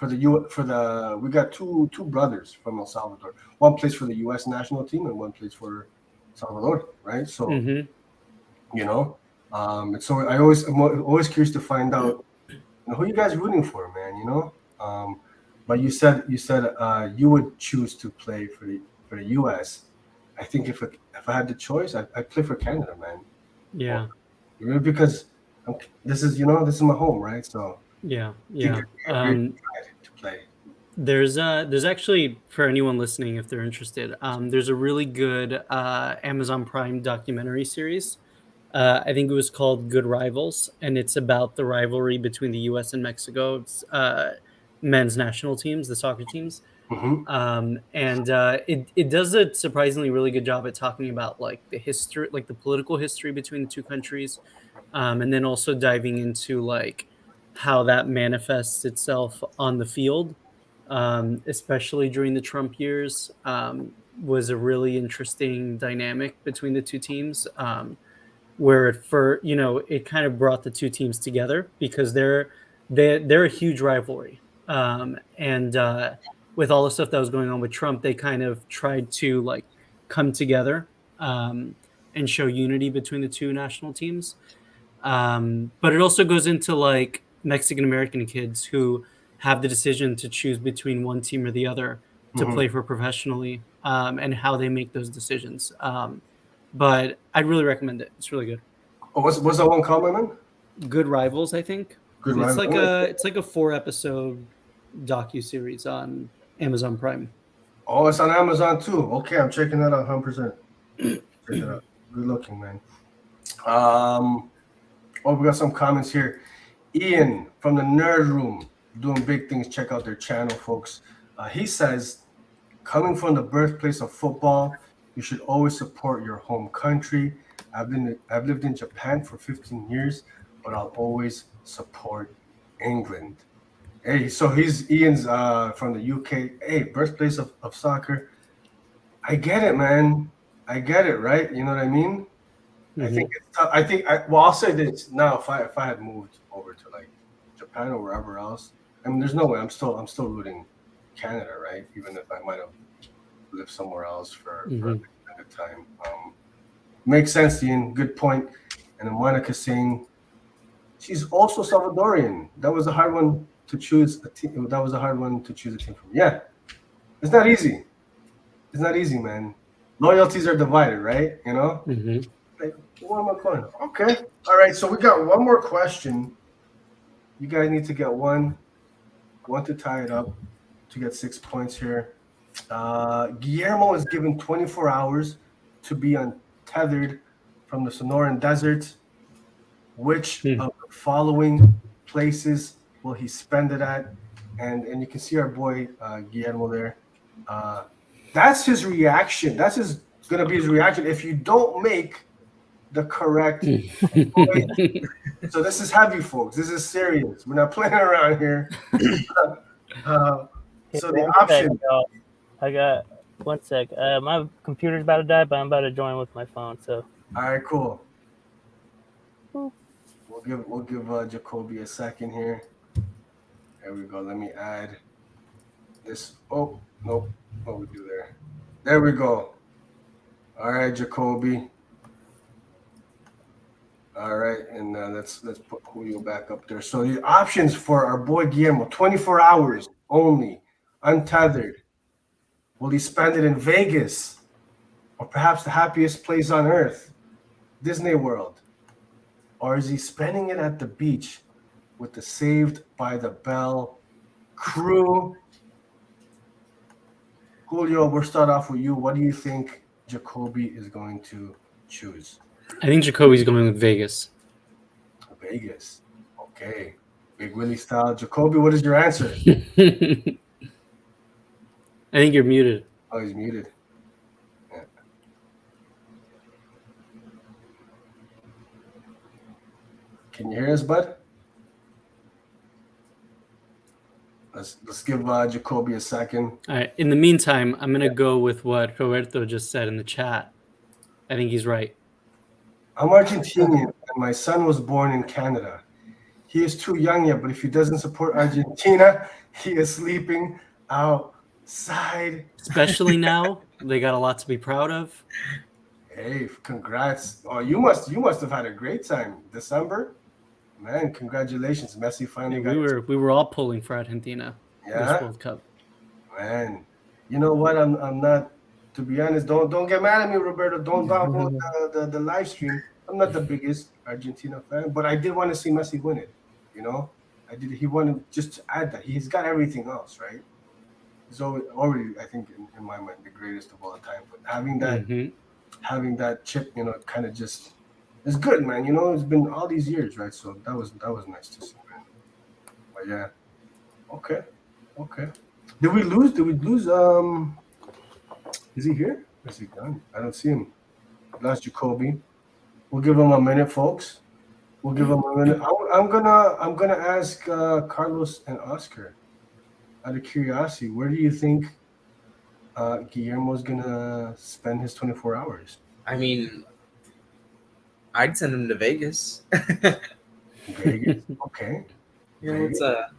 We got two brothers from El Salvador. One plays for the U.S. national team, and one plays for Salvador, right? So, it's so I'm always curious to find out, who you guys rooting for, man. But you said you would choose to play for the U.S. I think if I had the choice, I'd play for Canada, man. Yeah. Because this is my home, right? So yeah. To play. There's actually, for anyone listening, if they're interested, there's a really good Amazon Prime documentary series. I think it was called Good Rivals, and it's about the rivalry between the U.S. and Mexico's men's national teams, the soccer teams. It does a surprisingly really good job at talking about like the history, like the political history between the two countries, and then also diving into like how that manifests itself on the field, especially during the Trump years, was a really interesting dynamic between the two teams, where it kind of brought the two teams together because they're a huge rivalry, and with all the stuff that was going on with Trump, they kind of tried to like come together and show unity between the two national teams. But it also goes into like Mexican American kids who have the decision to choose between one team or the other to play for professionally, and how they make those decisions. But I'd really recommend it. It's really good. Oh, what's that one called, my man? Good Rivals, I think. Good It's rhyme. like a 4-episode docu-series on Amazon Prime. Oh, it's on Amazon too. Okay, I'm checking that out 100%. Check it out. Good looking, man. We got some comments here. Ian from the Nerd Room doing big things. Check out their channel, folks. He says, coming from the birthplace of football, you should always support your home country. I've lived in Japan for 15 years, but I'll always support England. Hey, so Ian's from the UK. Hey, birthplace of soccer. I get it, man. I get it, right? You know what I mean? I think it's tough. I'll say this now. If I had moved over to like Japan or wherever else, I mean, there's no way. I'm still rooting Canada, right? Even if I might have lived somewhere else for a extended time. Makes sense, Ian. Good point. And then Monica saying she's also Salvadorian. That was a hard one to choose a team. That was a hard one to choose a team from. Yeah, it's not easy. It's not easy, man. Loyalties are divided, right? You know. Like, where am I going? Okay. All right. So we got one more question. You guys need to get one to tie it up to get 6 points here. Guillermo is given 24 hours to be untethered from the Sonoran Desert. Which of the following places will he spend it at? And you can see our boy Guillermo there. That's his reaction. That's going to be his reaction if you don't make the correct choice. So this is heavy, folks. This is serious. We're not playing around here. So the option. I got 1 sec. My computer's about to die, but I'm about to join with my phone. So. All right, cool. We'll give Jacoby a second here. There we go. Let me add this. Oh, nope. What we do there? There we go. All right, Jacoby. All right, and let's put Julio back up there. So the options for our boy Guillermo: 24 hours only, untethered. Will he spend it in Vegas, or perhaps the happiest place on earth, Disney World? Or is he spending it at the beach with the Saved by the Bell crew? Julio, we'll start off with you. What do you think Jacoby is going to choose? I think Jacoby's going with Vegas. Vegas. Okay. Big Willie style. Jacoby, what is your answer? I think you're muted. Oh, he's muted. Yeah. Can you hear us, bud? Let's give Jacoby a second. All right. In the meantime, I'm going to go with what Roberto just said in the chat. I think he's right. I'm Argentinian, and my son was born in Canada. He is too young yet, but if he doesn't support Argentina, he is sleeping outside. Especially now, they got a lot to be proud of. Hey, congrats! Oh, you must have had a great time. December, man. Congratulations, Messi finally got. We were all pulling for Argentina. Yeah. This World Cup. Man, you know what? I'm not. To be honest, don't get mad at me, Roberto. Don't download the live stream. I'm not the biggest Argentina fan, but I did want to see Messi win it. You know, I did. He wanted just to add that he's got everything else, right? He's already, I think, in my mind, the greatest of all time. But having that chip, you know, kind of just is good, man. You know, it's been all these years, right? So that was nice to see, man. But yeah, okay. Did we lose? Is he here? Is he gone? I don't see him. That's Jacoby. We'll give him a minute, folks. We'll give him a minute. I'm gonna ask Carlos and Oscar, out of curiosity, where do you think Guillermo's gonna spend his 24 hours? I mean, I'd send him to Vegas. Vegas, okay. You know, it's a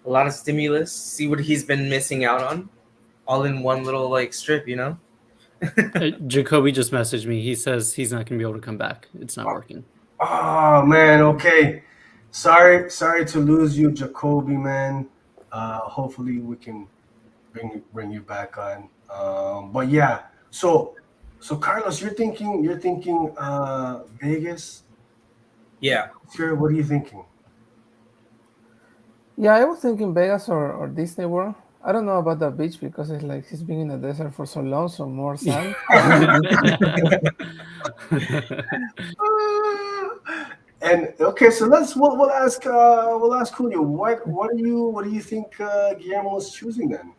lot of stimulus. See what he's been missing out on, all in one little like strip. You know. Jacoby just messaged me. He says he's not going to be able to come back. It's not working. Oh man, okay. Sorry to lose you, Jacoby, man. Hopefully we can bring you back on. But yeah, so Carlos, you're thinking Vegas? Yeah. Sure. What are you thinking? Yeah, I was thinking Vegas or Disney World. I don't know about the beach because it's like he's been in the desert for so long, so more sand. And okay, so we'll ask Julio, what do you think Guillermo's choosing then?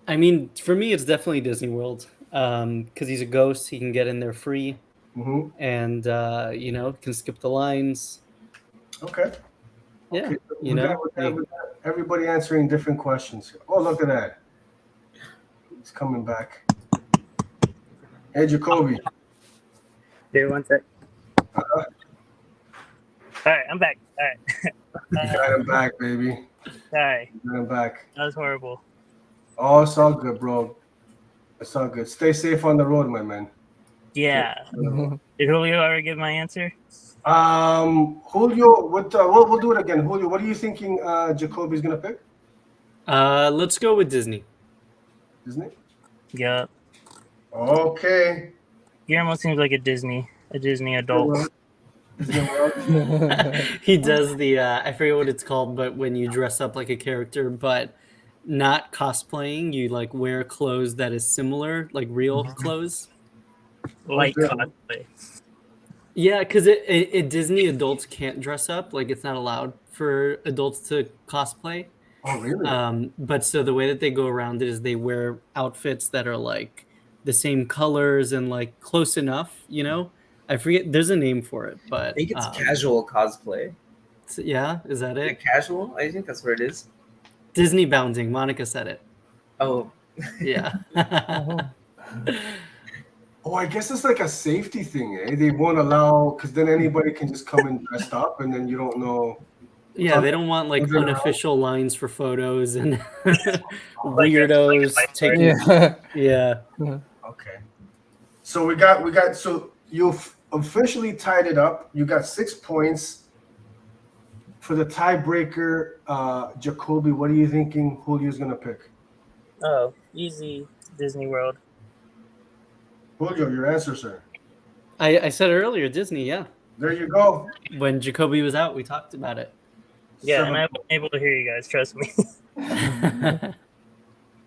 I mean, for me, it's definitely Disney World because he's a ghost. He can get in there free, Hmm. and can skip the lines. Okay. Yeah, Okay. We got everybody answering different questions. Oh, look at that. He's coming back. Hey, Jacoby. Here, one sec. Uh, All right, I'm back. All right. you got him back, baby. Sorry, You got him back. that was horrible. Oh, it's all good, bro. It's all good. Stay safe on the road, my man. Yeah. Did Julio ever give my answer? Julio, we'll do it again. Julio, what are you thinking Jacoby's gonna pick? Let's go with Disney. Isn't it? Yeah. Okay. Guillermo seems like a Disney adult. Disney World. He does the I forget what it's called, but when you dress up like a character, but not cosplaying, you like wear clothes that is similar, like real clothes. Like good. cosplay. Yeah, because it Disney adults can't dress up, like it's not allowed for adults to cosplay. Oh, really? But so the way that they go around it is they wear outfits that are like the same colors and like close enough, I forget, there's a name for it, I but think it's casual cosplay. yeah, is that Is it? it casual? I think that's what it is. Disney bounding. Monica said it. Oh, Yeah. Oh, I guess it's like a safety thing, eh? They won't allow because then anybody can just come in dressed up, and then you don't know. Yeah, they don't want like Moving around. unofficial lines for photos and weirdos like taking. Yeah. Yeah. Okay. So we got. So you've officially tied it up. You got 6 points for the tiebreaker. Jacoby, what are you thinking Julio's gonna pick? Oh, easy Disney World. Julio, your answer, sir. I said earlier, Disney, yeah. There you go. When Jacoby was out, we talked about it. Yeah, and I wasn't able to hear you guys. Trust me.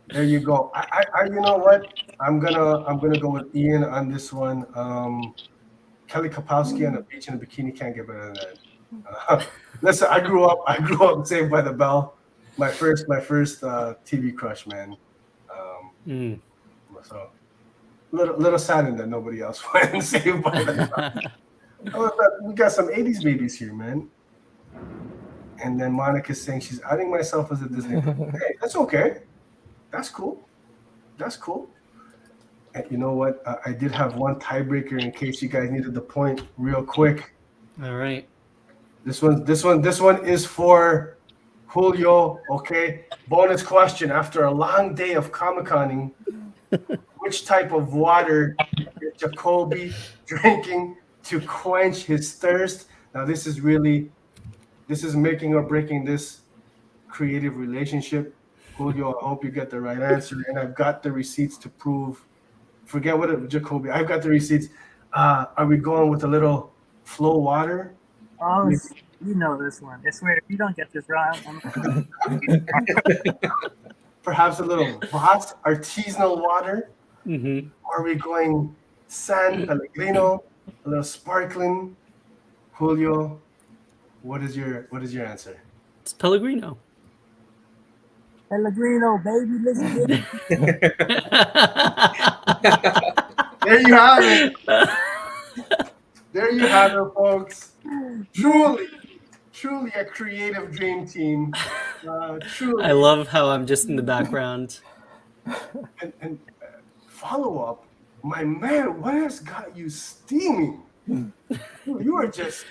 There you go. I you know what? I'm gonna go with Ian on this one. Kelly Kapowski on the beach in a bikini can't get better than that. Listen, I grew up Saved by the Bell. My first TV crush, man. So little saddened that nobody else went Saved by the Bell. We got some 80s babies here, man. And then Monica's saying she's outing myself as a Disney. Hey, that's okay. That's cool. That's cool. And you know what? I did have one tiebreaker in case you guys needed the point real quick. All right. This one is for Julio. Okay. Bonus question. After a long day of Comic-Coning, which type of water is Jacoby drinking to quench his thirst? Now this is making or breaking this creative relationship. Julio, I hope you get the right answer. And I've got the receipts to prove. Forget what it, Jacoby. I've got the receipts. Are we going with a little flow water? Oh, you know this one. I swear, if you don't get this wrong, Perhaps a little Voss artisanal water? Mm-hmm. Or are we going San Pellegrino, a little sparkling? Julio, what is your answer? It's Pellegrino. Pellegrino, baby, let's get it. There you have it. There you have it, folks. Truly a creative dream team. Truly. I love how I'm just in the background. And follow up, my man, what has got you steaming? You are just.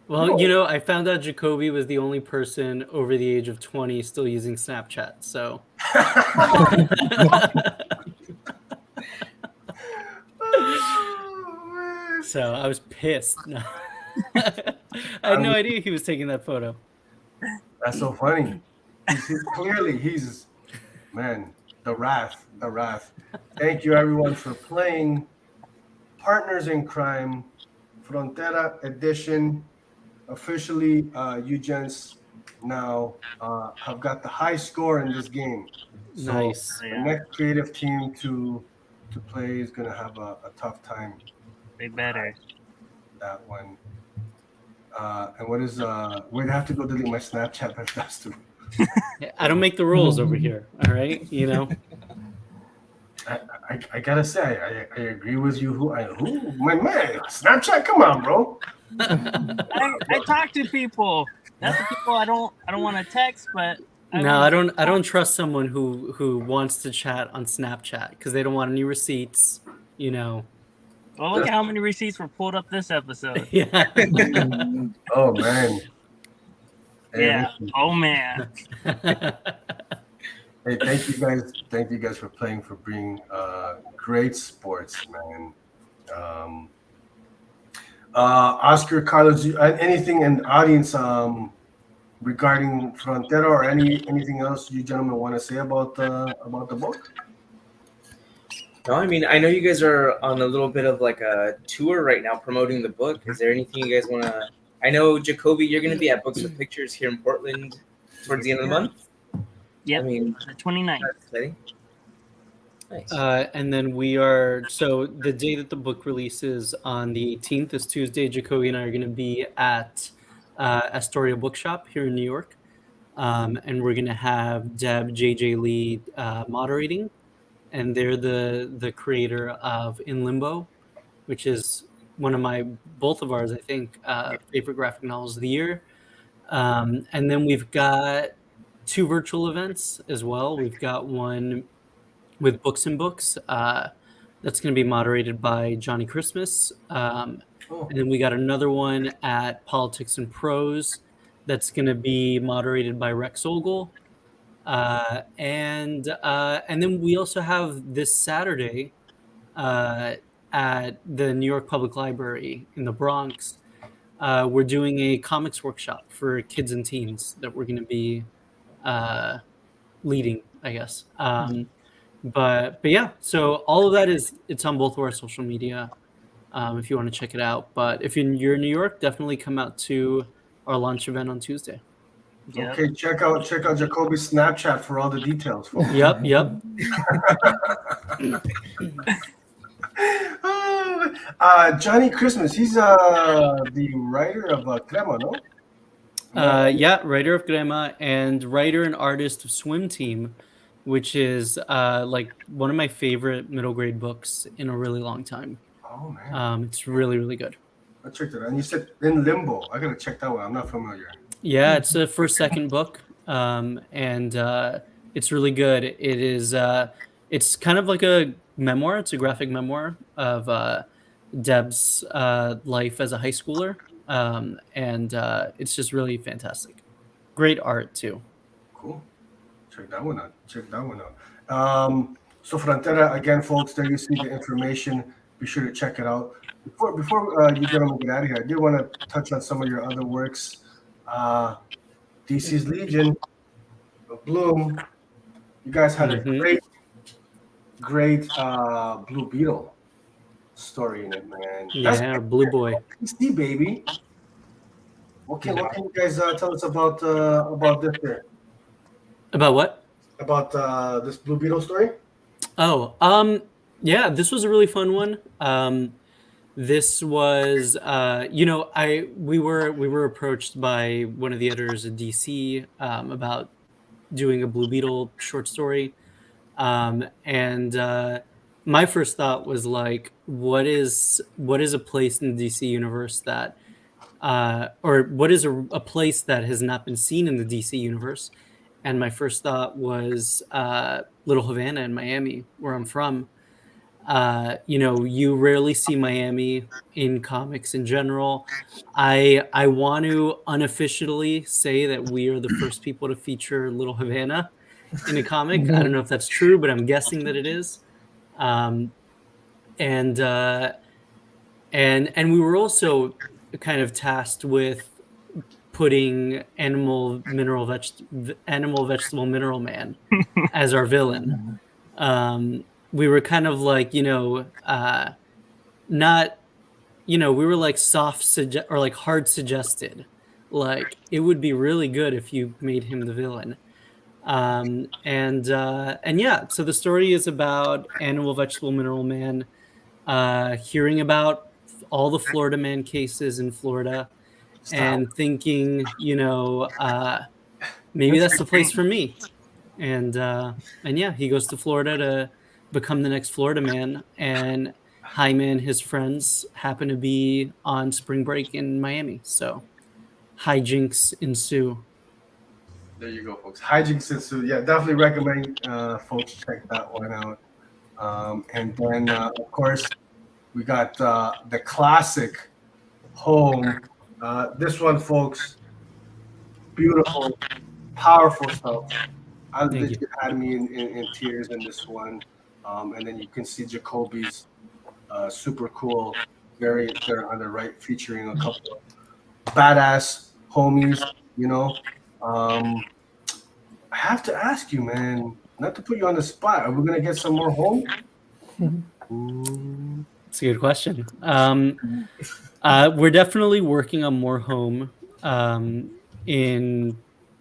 Well, I found out Jacoby was the only person over the age of 20 still using Snapchat. So. So I was pissed. I had no idea he was taking that photo. That's so funny. He's man, the wrath. Thank you everyone for playing Partners in Crime Frontera edition. Officially, you gents now have got the high score in this game. So Nice. the next creative team to play is gonna have a tough time. They better. That one. And what is we'd have to go delete my Snapchat if that's true. I don't make the rules over here. All right, you know. I gotta say I agree with you. Who my man Snapchat? Come on, bro. I talk to people. That's the people I don't want to text, but No, I don't trust someone who wants to chat on Snapchat because they don't want any receipts. You know. Well, look at how many receipts were pulled up this episode. Yeah. Oh man. Yeah. Oh man. Hey, thank you guys. Thank you guys for playing, for being great sports, man. Oscar, Carlos, anything in the audience regarding Frontera or anything else you gentlemen want to say about the book? No, I mean, I know you guys are on a little bit of like a tour right now promoting the book. Is there anything you guys want to? I know, Jacoby, you're going to be at Books with Pictures here in Portland towards the end of the month. Yeah. I mean, the 29th. that's exciting. Nice. And then we are, so the day that the book releases on the 18th is Tuesday. Jacoby and I are going to be at Astoria Bookshop here in New York. And we're going to have Deb, JJ Lee moderating. And they're the creator of In Limbo, which is one of both of ours, I think, favorite graphic novels of the year. And then we've got 2 virtual events as well. We've got one with Books and Books. That's going to be moderated by Johnny Christmas. And then we got another one at Politics and Prose that's going to be moderated by Rex Ogle. And then we also have this Saturday at the New York Public Library in the Bronx. We're doing a comics workshop for kids and teens that we're going to be leading, I guess. But yeah, so all of that it's on both of our social media if you want to check it out. But if you're in New York, definitely come out to our launch event on Tuesday. Yep. Okay, check out Jacoby's Snapchat for all the details, folks. Yep. Johnny Christmas, he's the writer of Crema, no? Yeah, writer of Grema and writer and artist of Swim Team, which is like one of my favorite middle grade books in a really long time. Oh man, it's really, really good. I checked it out. And you said In Limbo. I gotta check that one. I'm not familiar. Yeah, it's the second book, and it's really good. It is. It's kind of like a memoir. It's a graphic memoir of Deb's life as a high schooler, and it's just really fantastic. Great art too. Cool. Check that one out. So Frontera, again, folks, there you see the information. Be sure to check it out. Before you gentlemen get out of here, I did want to touch on some of your other works. DC's Legion, Bloom. You guys had a great Blue Beetle story in it, man. Yeah, Blue Boy. PC, baby. What can you guys tell us about this here? About what? About this Blue Beetle story? Oh, yeah, this was a really fun one. This was, we were approached by one of the editors of DC about doing a Blue Beetle short story, and my first thought was like, what is a place in the DC universe that, or what is a place that has not been seen in the DC universe? And my first thought was Little Havana in Miami, where I'm from. You rarely see Miami in comics in general. I want to unofficially say that we are the first people to feature Little Havana in a comic. I don't know if that's true, but I'm guessing that it is. And we were also kind of tasked with putting animal vegetable mineral man as our villain. We were kind of like, we were like soft or like hard suggested Like, it would be really good if you made him the villain. And yeah, so the story is about Animal, Vegetable, Mineral Man hearing about all the Florida Man cases in Florida Stop. and thinking, maybe That's that's the place for me. And yeah, he goes to Florida to become the next Florida Man. And Jaime and his friends happen to be on spring break in Miami, so hijinks ensue. There you go, folks. Hijinks Sensu. Yeah, definitely recommend folks check that one out. And then, of course, we got the classic Home. This one, folks, beautiful, powerful stuff. I Thank you. legit had me in tears in this one. And then you can see Jacoby's super cool variant there on the right, featuring a couple of badass homies, you know. Um, I have to ask you, man, not to put you on the spot. Are we gonna get some more home? Mm, It's a good question. We're definitely working on more home in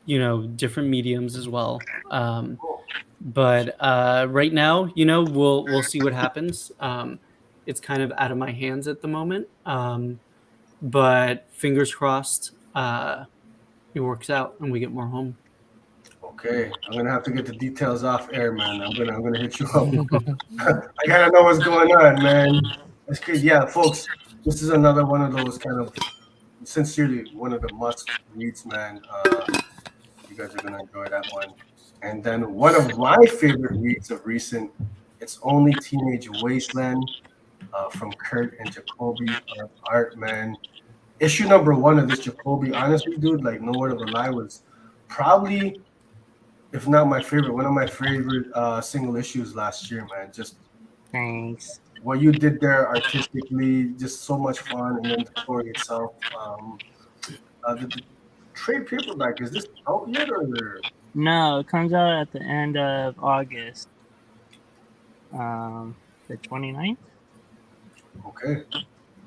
different mediums as well. But right now, we'll see what happens. It's kind of out of my hands at the moment. But fingers crossed, it works out and we get more home. okay, I'm gonna have to get the details off air, man. I'm gonna hit you up. I gotta know what's going on, man. That's crazy. Yeah, folks, this is another one of those kind of sincerely one of the must reads, man. You guys are gonna enjoy that one. And then one of my favorite reads of recent, it's Only Teenage Wasteland from Kurt and Jacoby art, man. Issue number one of this Jacoby, honestly, dude, like no word of a lie, was probably, if not my favorite, one of my favorite single issues last year, man. Just Thanks. what you did there artistically, just so much fun, and then the story itself. The trade paperback, is this out yet or? No, it comes out at the end of August. The 29th? Okay.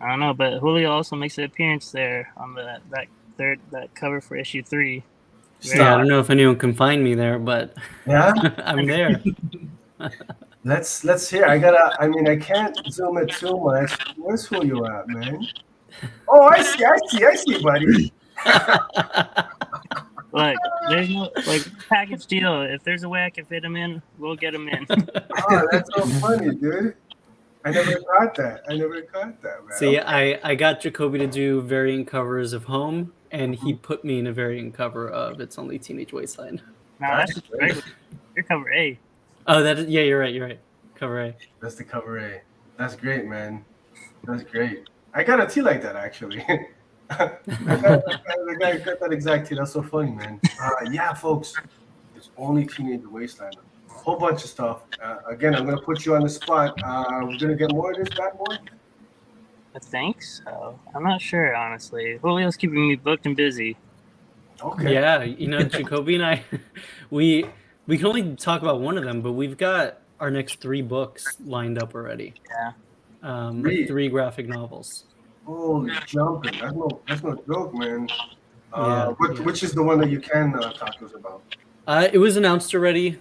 I don't know, but Julio also makes an appearance there on that cover for issue 3. Yeah, I don't know if anyone can find me there, but Yeah. I'm there. Let's hear. I mean, I can't zoom it too much. Where's Julio at, man? Oh, I see, buddy. Look, there's no package deal. If there's a way I can fit him in, we'll get him in. Oh, that's so funny, dude. I never caught that, man. See, I got Jacoby to do variant covers of Home, and he Mm-hmm. put me in a variant cover of It's Only Teenage Wasteland. Nah, that's just regular. Your cover A. Oh, yeah, you're right. Cover A. That's the cover A. That's great, man. That's great. I got a tee like that, actually. I got that exact tee. That's so funny, man. Yeah, folks, it's Only Teenage Wasteland. Whole bunch of stuff. Again, I'm gonna put you on the spot. We're gonna get more of this bad boy. I think so. I'm not sure, honestly. Julio's keeping me booked and busy. Okay. Yeah, Jacoby and I, we can only talk about one of them, but we've got our next 3 books lined up already. Yeah. 3 graphic novels. Holy jumping! That's no joke, man. Yeah. Which is the one that you can talk to us about? It was announced already.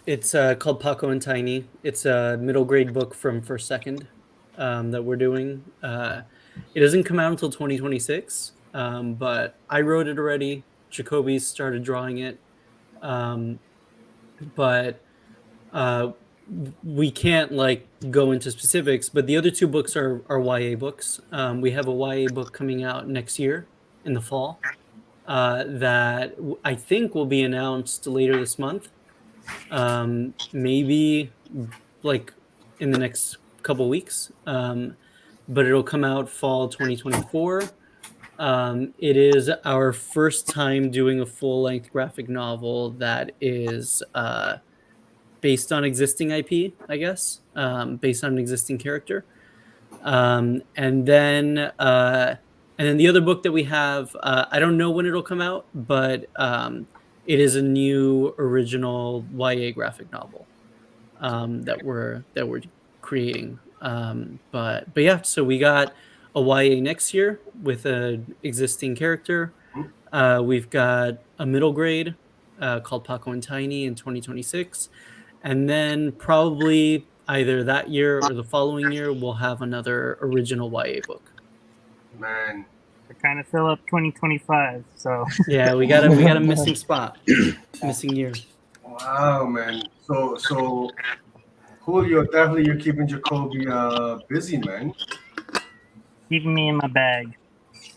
It's called Paco and Tiny. It's a middle grade book from First Second that we're doing. It doesn't come out until 2026, but I wrote it already. Jacoby started drawing it, but we can't go into specifics. But the other 2 books are YA books. We have a YA book coming out next year in the fall. That I think will be announced later this month, maybe in the next couple weeks, but it'll come out fall 2024. It is our first time doing a full-length graphic novel that is based on existing IP, I guess, based on an existing character, and then the other book that we have, I don't know when it'll come out, but it is a new original YA graphic novel that we're creating. But yeah, so we got a YA next year with an existing character. We've got a middle grade called Paco and Tiny in 2026. And then probably either that year or the following year, we'll have another original YA book. Man, We're trying to fill up 2025. So Yeah, we got a missing spot, missing year. wow, man. So Julio, definitely you're keeping Jacoby busy, man. keeping me in my bag.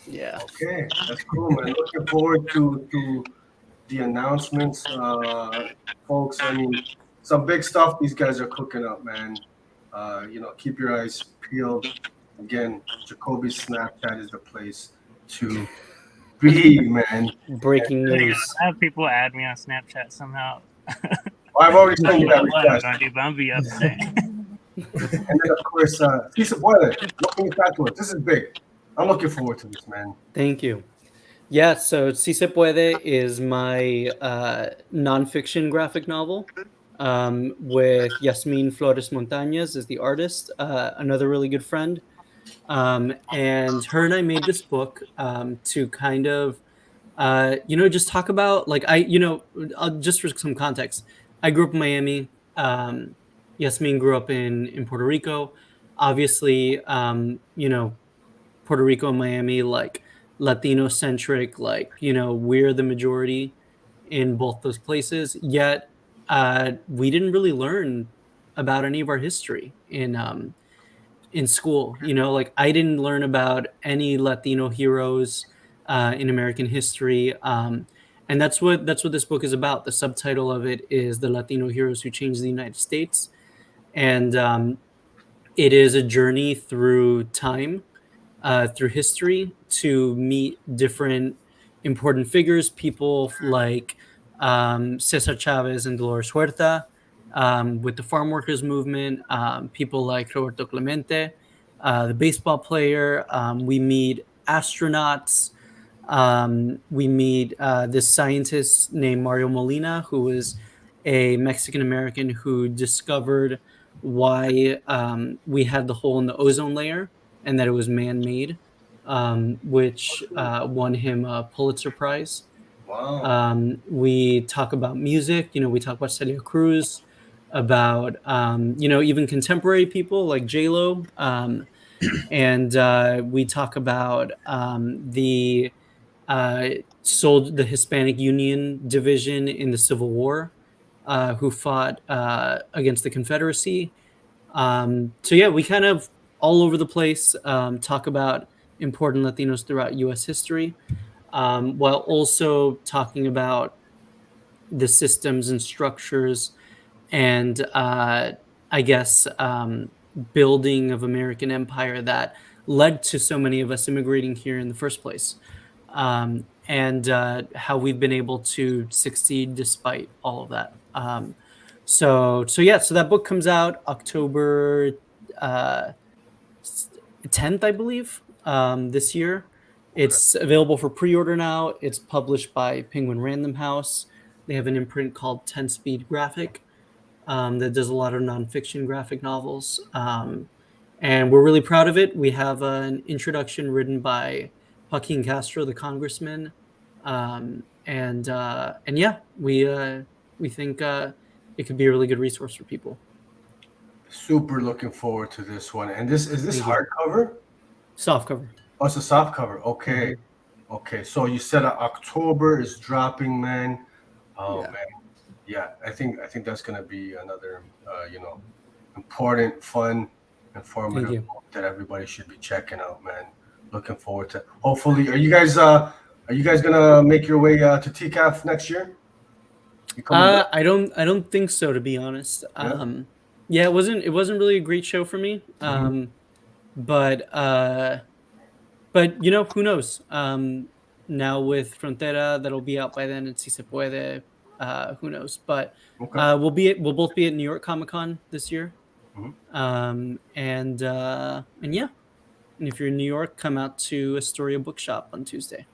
Yeah. Okay, that's cool, man. Looking forward to the announcements, folks. I mean, some big stuff these guys are cooking up, man. Keep your eyes peeled. Again, Jacoby's Snapchat is the place to be, man. Breaking news. I have people add me on Snapchat somehow. I've already sent you that What I'm request. gonna do, but I'm gonna be upset. And then, of course, si se puede. Looking backwards. This is big. I'm looking forward to this, man. Thank you. Yeah, so Si Se Puede is my nonfiction graphic novel with Yasmin Flores Montañez as the artist, another really good friend. And her and I made this book to kind of, just talk about, just for some context, I grew up in Miami. Yasmin grew up in Puerto Rico. Obviously, Puerto Rico and Miami, like Latino centric, we're the majority in both those places. Yet we didn't really learn about any of our history in school. I didn't learn about any Latino heroes in American history. And that's what this book is about. The subtitle of it is The Latino Heroes Who Changed the United States. And it is a journey through time, through history, to meet different important figures, people like Cesar Chavez and Dolores Huerta, with the farm workers movement, people like Roberto Clemente, the baseball player. We meet astronauts. We meet this scientist named Mario Molina, who was a Mexican American who discovered why we had the hole in the ozone layer and that it was man-made, which won him a Pulitzer Prize. Wow. We talk about music. We talk about Celia Cruz, about even contemporary people like J-Lo, and we talk about the Hispanic Union Division in the Civil War, who fought against the Confederacy. So yeah, we kind of all over the place talk about important Latinos throughout U.S. history, while also talking about the systems and structures and I guess building of American empire that led to so many of us immigrating here in the first place, and how we've been able to succeed despite all of that. So that book comes out October 10th, I believe, this year. It's available for pre-order now. It's published by Penguin Random House. They have an imprint called 10 Speed Graphic that does a lot of nonfiction graphic novels. And we're really proud of it. We have an introduction written by Joaquin Castro, the congressman. And yeah, we think it could be a really good resource for people. Super looking forward to this one. And is this Thank you. hardcover? Soft cover. Oh, it's a soft cover. Okay. Okay. So you said October is dropping, man. Oh Yeah. man. Yeah, I think that's gonna be another important, fun, informative you. book that everybody should be checking out, man. Looking forward to. Hopefully, are you guys gonna make your way to TCAF next year? You coming back? I don't think so, to be honest. Yeah? It wasn't really a great show for me. But who knows? Now with Frontera, that'll be out by then, and Si Se Puede, who knows? But Okay. we'll both be at New York Comic Con this year. Mhm. And yeah, and if you're in New York, come out to Astoria Bookshop on Tuesday.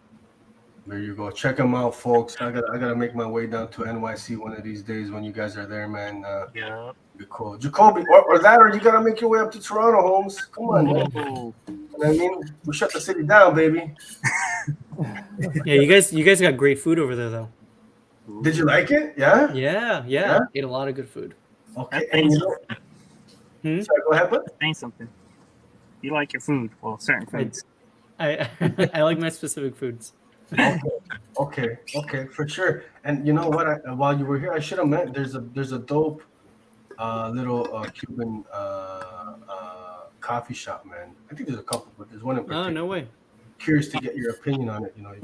There you go. Check them out, folks. I gotta make my way down to NYC one of these days when you guys are there, man. Yeah. Be cool. Jacoby, or that, or you gotta make your way up to Toronto, Holmes. Come on, man. Oh, You know what I mean? We shut the city down, baby. Yeah, you guys got great food over there though. Did you like it? Yeah? Yeah. Ate a lot of good food. Okay. That's And saying you know, something. sorry, go ahead, bud. That's saying something. You like your food. Well, certain foods. I I like my specific foods. Okay, for sure. And you know what? While you were here, I should have met. There's a dope little Cuban coffee shop, man. I think there's a couple, but there's one in Oh, particular. no way. Curious to get your opinion on it. You know,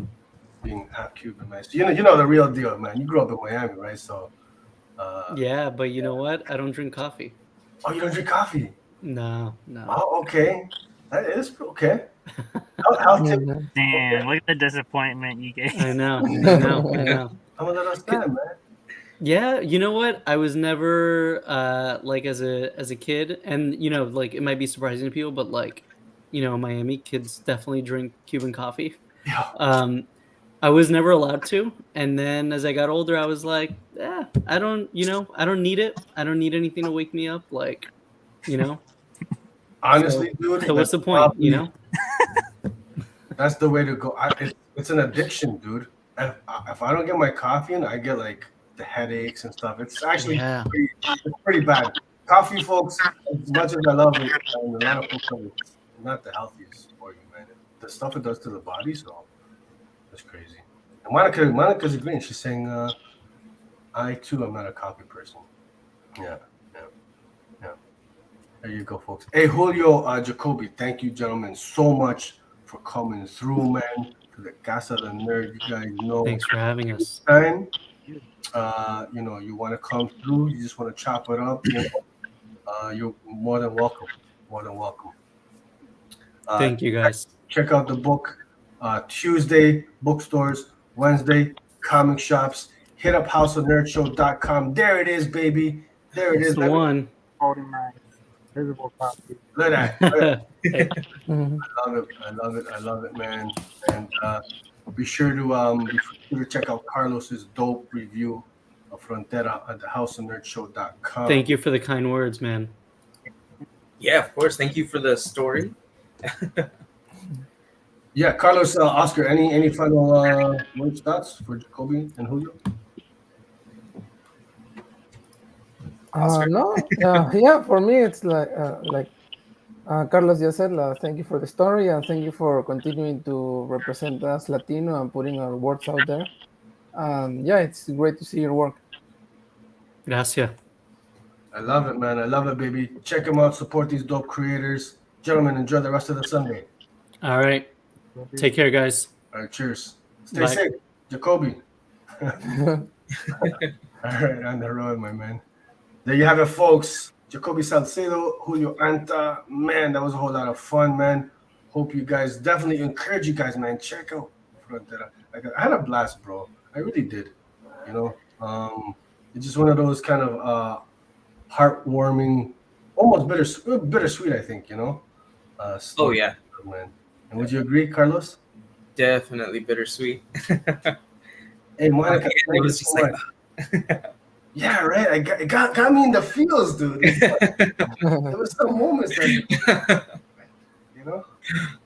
being half Cuban, man. So you know the real deal, man. You grew up in Miami, right? So. Yeah, but you know what? I don't drink coffee. Oh, you don't drink coffee? No. Oh, okay. That is okay. How typical. Damn, look at the disappointment you gave. I know. I'm a little sad, man. Yeah, you know what? I was never like as a kid, and you know, like it might be surprising to people, but like, you know, Miami kids definitely drink Cuban coffee. Yeah. I was never allowed to, and then as I got older, I was like, I don't need it. I don't need anything to wake me up, like, you know. Honestly, dude. So what's the point, you know? That's the way to go. It's an addiction, dude. If I don't get my coffee in, I get like the headaches and stuff. It's actually pretty bad. Coffee, folks, as much as I love it, and a lot of folks say it's not the healthiest for you, man. The stuff it does to the body, so it's crazy. And Monica's agreeing. She's saying, I too am not a coffee person. Yeah. There you go, folks. Hey, Julio Jacoby, thank you, gentlemen, so much for coming through, man, to the Casa del Nerd. You guys know. Thanks for having us. Time, you know, you want to come through, you just want to chop it up, you know, you're more than welcome. Thank you, guys. Check out the book Tuesday, bookstores, Wednesday, comic shops. Hit up houseofnerdshow.com. There it is, baby. There it is. That's the one. Holding my visible copy. Look at that. Hey. I love it, man. And be sure to check out Carlos's dope review of Frontera at the houseofnerdshow.com. Thank you for the kind words, man. Yeah, of course. Thank you for the story. Yeah, Carlos, Oscar, any final words, thoughts for Jacoby and Julio? No, yeah, for me it's like Carlos just said, thank you for the story and thank you for continuing to represent us Latino and putting our words out there. Yeah, it's great to see your work. Gracias. I love it, man. I love it, baby. Check them out. Support these dope creators. Gentlemen, enjoy the rest of the Sunday. All right. Take care, guys. All right, cheers. Stay Bye. safe. Jacoby. All right, on the road, my man. There you have it, folks. Jacoby Salcedo, Julio Anta. Man, that was a whole lot of fun, man. Hope you guys, definitely encourage you guys, man. Check out Frontera. I had a blast, bro. I really did. You know, it's just one of those kind of heartwarming, almost bittersweet, I think, you know. Oh, yeah. Man. And would you agree, Carlos? Definitely bittersweet. Hey, Monica, it thank you was so just much. Yeah, right. It got me in the feels, dude. There was some moments that, you know,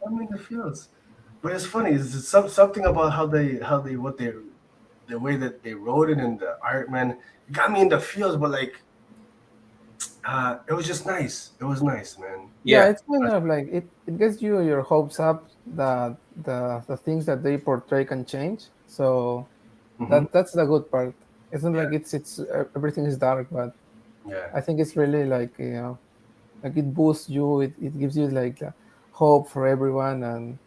got me in the feels. But it's funny. It's something about the way that they wrote it and the art, man. It got me in the feels, but like, it was just nice. It was nice, man. Yeah, it's kind of like it gets you your hopes up that the things that they portray can change. So that's the good part. It's not like it's everything is dark, but yeah, I think it's really like, you know, like it boosts you. It gives you like hope for everyone, and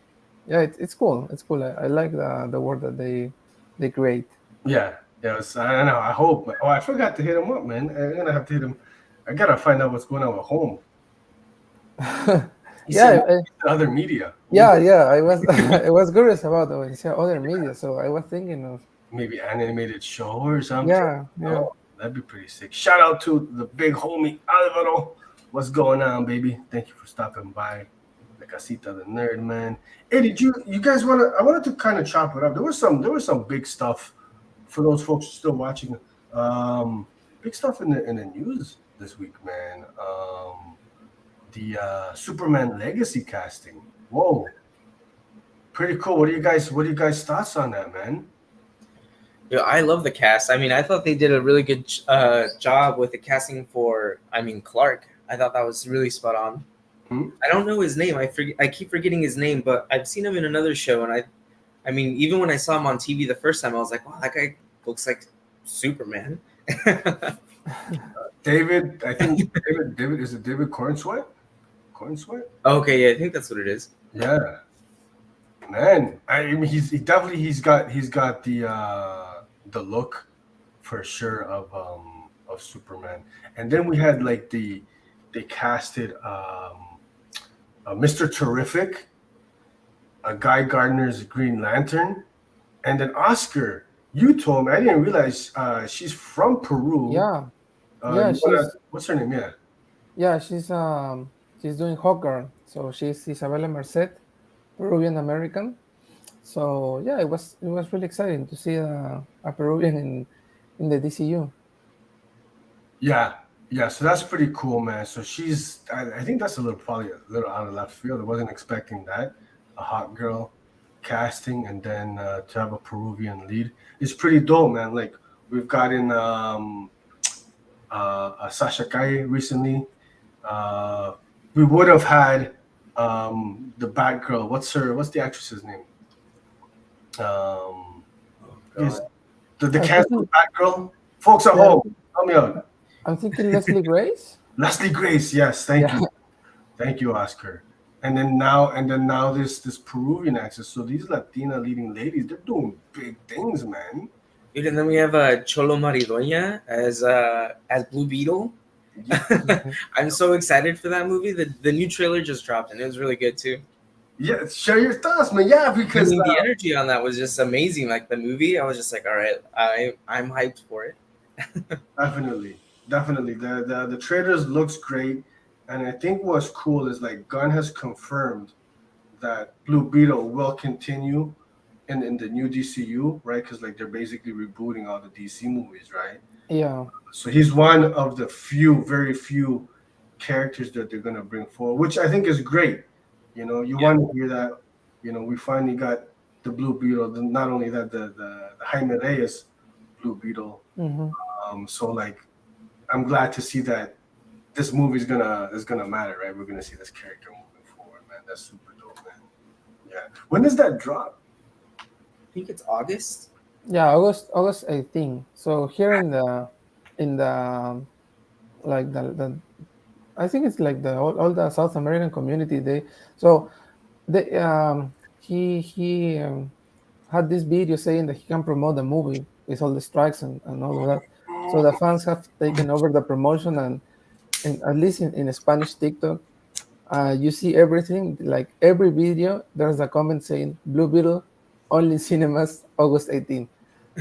yeah, it's cool. It's cool. I like the work that they create. Yeah. I know. I hope. Oh, I forgot to hit him up, man. I'm gonna have to hit him. I gotta find out what's going on with home. Other media. Yeah. I was curious about other media, so I was thinking of maybe animated show or something. Yeah. Oh, that'd be pretty sick. Shout out to the big homie Alvaro. What's going on, baby? Thank you for stopping by. The Casita the Nerd, man. Hey, did you guys I wanted to kind of chop it up. There was some big stuff for those folks still watching. Big stuff in the news this week, man. The Superman Legacy casting. Whoa, pretty cool. What do you guys thoughts on that, man? Yo, I love the cast. I mean, I thought they did a really good job with the casting for, I mean, Clark. I thought that was really spot on. Hmm? I don't know his name. I keep forgetting his name, but I've seen him in another show, and I mean, even when I saw him on TV the first time, I was like, wow, that guy looks like Superman. David, I think David is it David Cornsweet? Cornsweet? Okay, yeah, I think that's what it is. Yeah, man. I mean, he's got the look for sure of Superman. And then we had like they casted Mr. Terrific, Guy Gardner's Green Lantern, and then Oscar. You told me I didn't realize she's from Peru. Yeah, yeah, What's her name? Yeah. yeah, she's doing Hawker. So she's Isabella Merced, Peruvian American. So yeah, it was really exciting to see a Peruvian in the DCU. Yeah, yeah. So that's pretty cool, man. So I think that's probably a little out of left field. I wasn't expecting that. A hot girl casting, and then to have a Peruvian lead is pretty dope, man. Like we've gotten Sasha Calle recently. We would have had the Batgirl. What's the actress's name? Is the I canceled think, Batgirl? Folks at yeah, home, help me out. I'm thinking Leslie Grace. Leslie Grace, yes, thank Yeah, you, Oscar. And then now this Peruvian actress. So these Latina leading ladies, they're doing big things, man. Dude, and then we have Cholo Maridoña as Blue Beetle. I'm so excited for that movie. The new trailer just dropped, and it was really good too. Yeah, share your thoughts, man. Yeah, I because mean, the energy on that was just amazing. Like the movie, I was just like, all right, I'm hyped for it. definitely, the trailers looks great, and I think what's cool is like Gunn has confirmed that Blue Beetle will continue in the new DCU, right? Because like they're basically rebooting all the DC movies, right? yeah, So he's one of the very few characters that they're gonna bring forward, which I think is great. You want to hear that. We finally got the Blue Beetle. Not only that, the Jaime Reyes Blue Beetle. hmm So like, I'm glad to see that this movie is gonna matter, right? We're gonna see this character moving forward, man. That's super dope, man. Yeah. When does that drop? I think it's August. yeah. August 18. So here in the like the I think it's like all the South American community. He had this video saying that he can promote the movie with all the strikes and all of that. So the fans have taken over the promotion, and at least in Spanish TikTok, you see everything. Like every video, there's a comment saying Blue Beetle only cinemas August 18.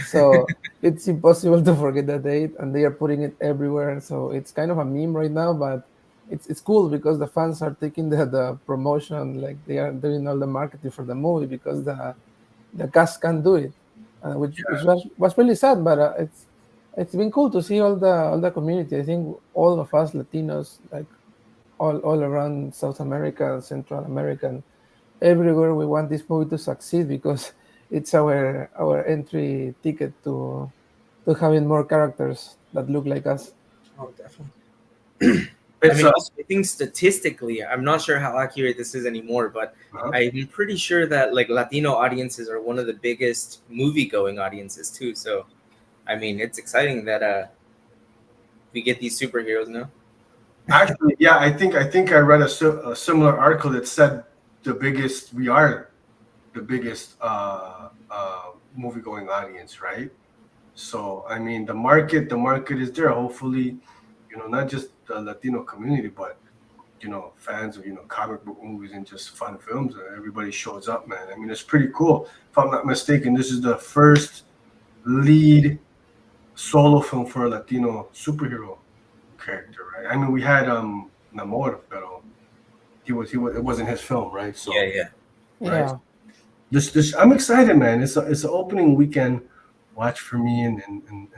So it's impossible to forget that date, and they are putting it everywhere. So it's kind of a meme right now, but it's cool because the fans are taking the promotion, like they are doing all the marketing for the movie because the cast can't do it, which was really sad. But it's been cool to see all the community. I think all of us Latinos, like all around South America, Central America, and everywhere, we want this movie to succeed because it's our entry ticket to having more characters that look like us. Oh, definitely. I mean, also, I think statistically, I'm not sure how accurate this is anymore, but I'm pretty sure that like Latino audiences are one of the biggest movie-going audiences too. So, I mean, it's exciting that we get these superheroes now. Actually, yeah, I think I read a similar article that said we are the biggest movie going audience, right? So I mean the market is there. Hopefully, not just the Latino community, but fans of comic book movies and just fun films. Everybody shows up, man. I mean, it's pretty cool. If I'm not mistaken, this is the first lead solo film for a Latino superhero character, right? I mean, we had Namor, but it wasn't his film, right? So Yeah. right. Yeah, This I'm excited, man. It's an opening weekend watch for me and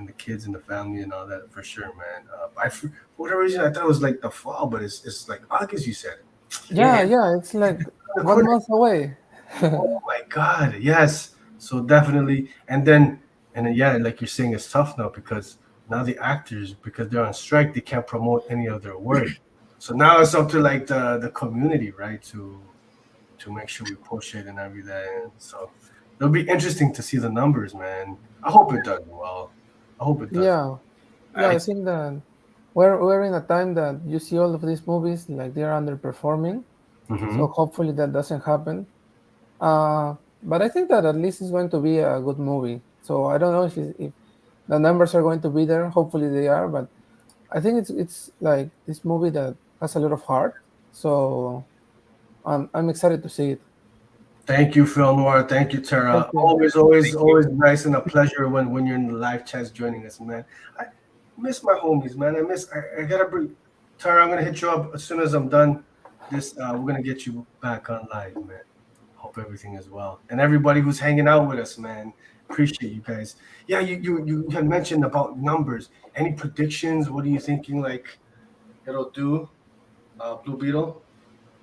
the kids and the family and all that for sure, man. For whatever reason I thought it was like the fall, but it's like August. You said. yeah. It's like 1 month away. Oh my God, yes. So definitely, and then yeah, like you're saying, it's tough now because now the actors, because they're on strike, they can't promote any of their work. So now it's up to like the community, right, to make sure we push it and everything. So it'll be interesting to see the numbers, man. I hope it does well. I hope it does. Yeah, yeah. I I think that we're in a time that you see all of these movies like they're underperforming. So Hmm. hopefully that doesn't happen. But I think that at least it's going to be a good movie. So I don't know if the numbers are going to be there. Hopefully they are, but I think it's like this movie that has a lot of heart. So I'm excited to see it. Thank you, Phil Noir. Thank you, Thank Tara. you. Always, always, thank you. always nice and a pleasure when you're in the live chats joining us, man. I miss my homies, man. I gotta bring Tara. I'm gonna hit you up as soon as I'm done. This we're gonna get you back on live, man. Hope everything is well, and everybody who's hanging out with us, man. Appreciate you guys. Yeah, you had mentioned about numbers. Any predictions? What are you thinking? Like it'll do, Blue Beetle,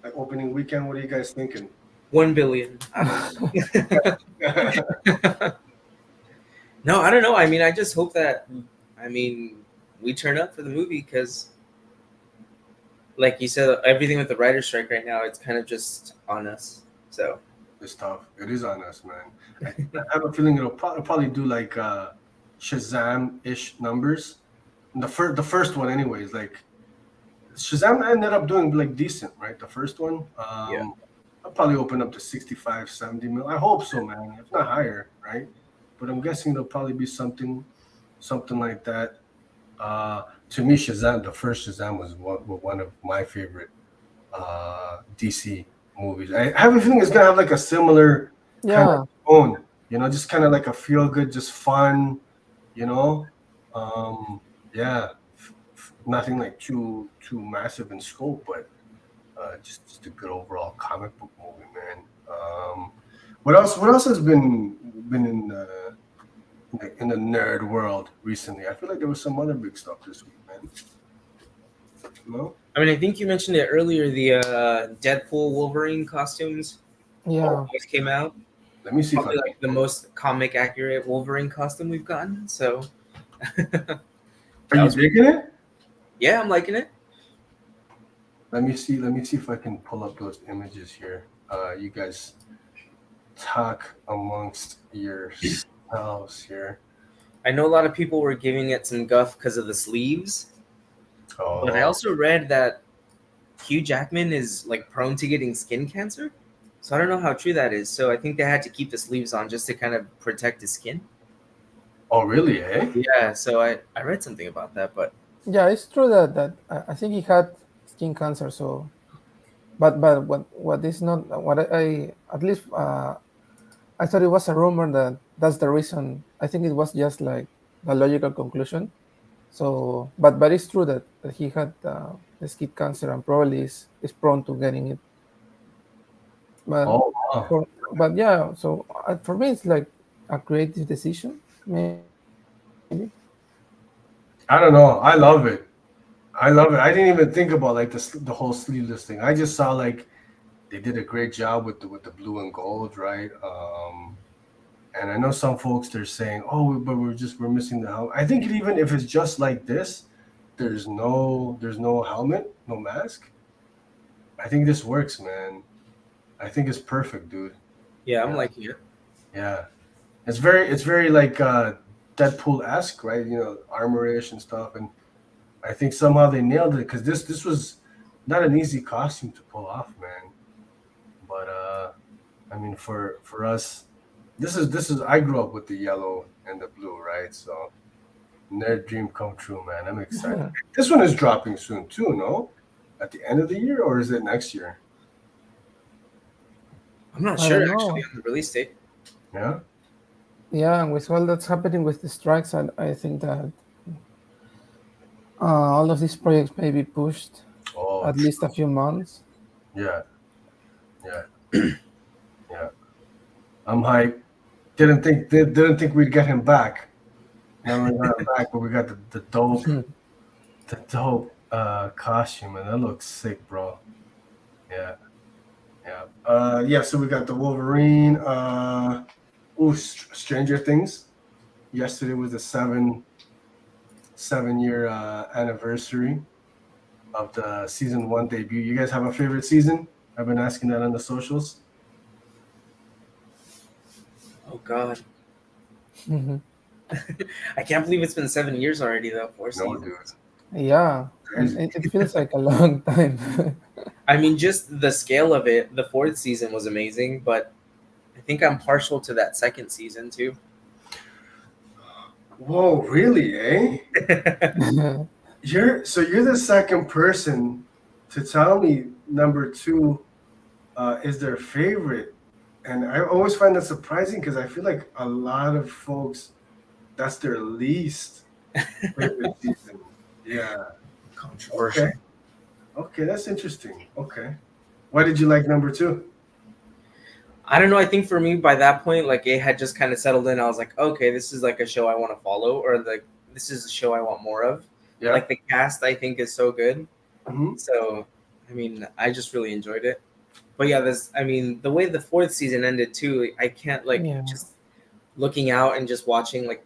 like opening weekend. What are you guys thinking? 1 billion. I don't know. No, I don't know. I mean, I just hope that, I mean, we turn up for the movie because, like you said, everything with the writer's strike right now, it's kind of just on us. So It's tough. It is on us, man. I have a feeling it'll probably do like Shazam-ish numbers. The first one, anyways. Like Shazam ended up doing like decent, right? The first one. Yeah. I'll probably open up to 65, 70 mil. I hope so, man. If not higher, right? But I'm guessing there'll probably be something like that. To me, Shazam, the first Shazam was one of my favorite DC movies. I have a feeling it's gonna have like a similar kind of Yeah, tone, just kind of like a feel good, just fun, you know. Yeah, nothing like too massive in scope, but just a good overall comic book movie, man. What else? What else has been in the nerd world recently? I feel like there was some other big stuff this week, man. No, I mean, I think you mentioned it earlier. The Deadpool Wolverine costumes oh, yeah. just came out. let me see if I Probably can. like the most comic accurate Wolverine costume we've gotten. So that Are you was, digging it? yeah, I'm liking it. Let me see. Let me see if I can pull up those images here. You guys talk amongst yourselves here. I know a lot of people were giving it some guff because of the sleeves, but I Oh, also read that Hugh Jackman is like prone to getting skin cancer. So I don't know how true that is. So I think they had to keep the sleeves on just to kind of protect his skin. oh, really? Eh? Yeah, so I read something about that, but Yeah, it's true that I think he had skin cancer. So, but what is not what I at least I thought it was a rumor that that's the reason. I think it was just like the logical conclusion. So, but it's true that he had the skin cancer and probably is prone to getting it. But Oh, wow. but yeah, so for me it's like a creative decision, maybe. I don't know. I love it. I love it. I didn't even think about like the whole sleeveless thing. I just saw like they did a great job with the blue and gold, right? And I know some folks they're saying, "Oh, but we're missing the helmet." I think even if it's just like this, there's no helmet, no mask. I think this works, man. I think it's perfect, dude. yeah, I'm Yeah, liking it. yeah. It's very like Deadpool-esque, right? Armor-ish and stuff. And I think somehow they nailed it because this was not an easy costume to pull off, man. But I mean, for us, this is I grew up with the yellow and the blue, right? So nerd dream come true, man. I'm excited. This one is dropping soon too, no? At the end of the year, or is it next year? I'm not I sure don't actually know. on the release date. Yeah. Yeah, and with all that's happening with the strikes, I think that all of these projects may be pushed Oh, at least a few months. yeah, yeah, yeah. I'm hyped. Didn't think we'd get him back. Now we got him back, but we got the dope costume, and that looks sick, bro. Yeah, Yeah. So we got the Wolverine. Stranger Things. Yesterday was the 7 year anniversary of the season 1 debut. You guys have a favorite season? I've been asking that on the socials. Oh God, Mhm. I can't believe it's been 7 years already though. Four No, seasons. dude. Yeah, and Crazy. it feels like a long time. I mean, just the scale of it. The fourth season was amazing, but I think I'm partial to that second season too. Whoa, really, eh? You're the second person to tell me number 2 is their favorite. And I always find that surprising because I feel like a lot of folks, that's their least favorite season. Yeah. Controversial. Okay. Okay, that's interesting. Okay. Why did you like number 2? I don't know. I think for me, by that point, like it had just kind of settled in. I was like, okay, this is like a show I want to follow, or like this is a show I want more of. Yeah. Like the cast, I think is so good. Hmm. So, I mean, I just really enjoyed it. But yeah, I mean, the way the fourth season ended too, I can't like Yeah. just looking out and just watching like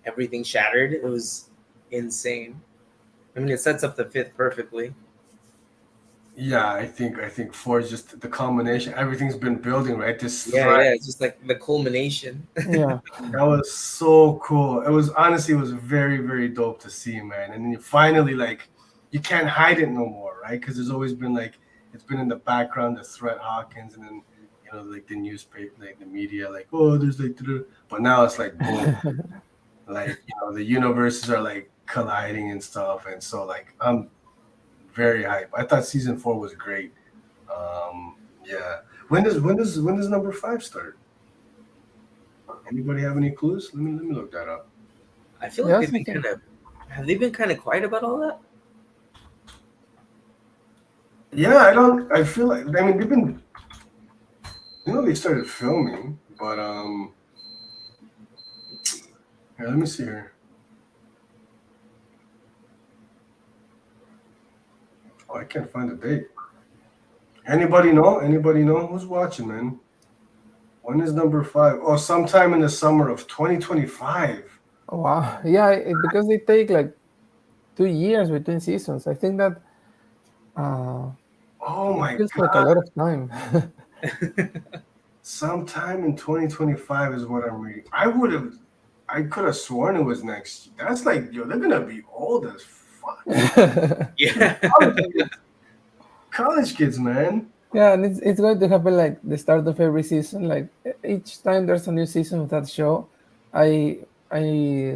everything shattered. It was insane. I mean, it sets up the fifth perfectly. Yeah, I think 4 is just the culmination. Everything's been building, right? This Yeah, threat. yeah, it's just like the culmination. Yeah. That was so cool. It was honestly, it was very, very dope to see, man. And then you finally, like, you can't hide it no more, right? Because there's always been like, it's been in the background, the threat Hawkins, and then like the newspaper, like the media, like, oh, there's like, but now it's like boom, like the universes are like colliding and stuff, and so like I'm very hyped. I thought season 4 was great. Yeah. When does number 5 start? Anybody have any clues? Let me look that up. I feel like Yes, they've been have they been kind of quiet about all that? Yeah, I feel like, I mean, they've been, they started filming, but here, let me see here. Oh, I can't find the date. Anybody know who's watching, man? When is number 5? Oh, sometime in the summer of 2025. Wow. Yeah, because they take like 2 years between seasons. I think that Oh it my feels like a God. lot of time. Sometime in 2025 is what I'm reading. I could have sworn it was next year. That's like, they're gonna be old as fuck. Yeah. College kids, man. Yeah, and it's going to happen like the start of every season. Like each time there's a new season of that show, I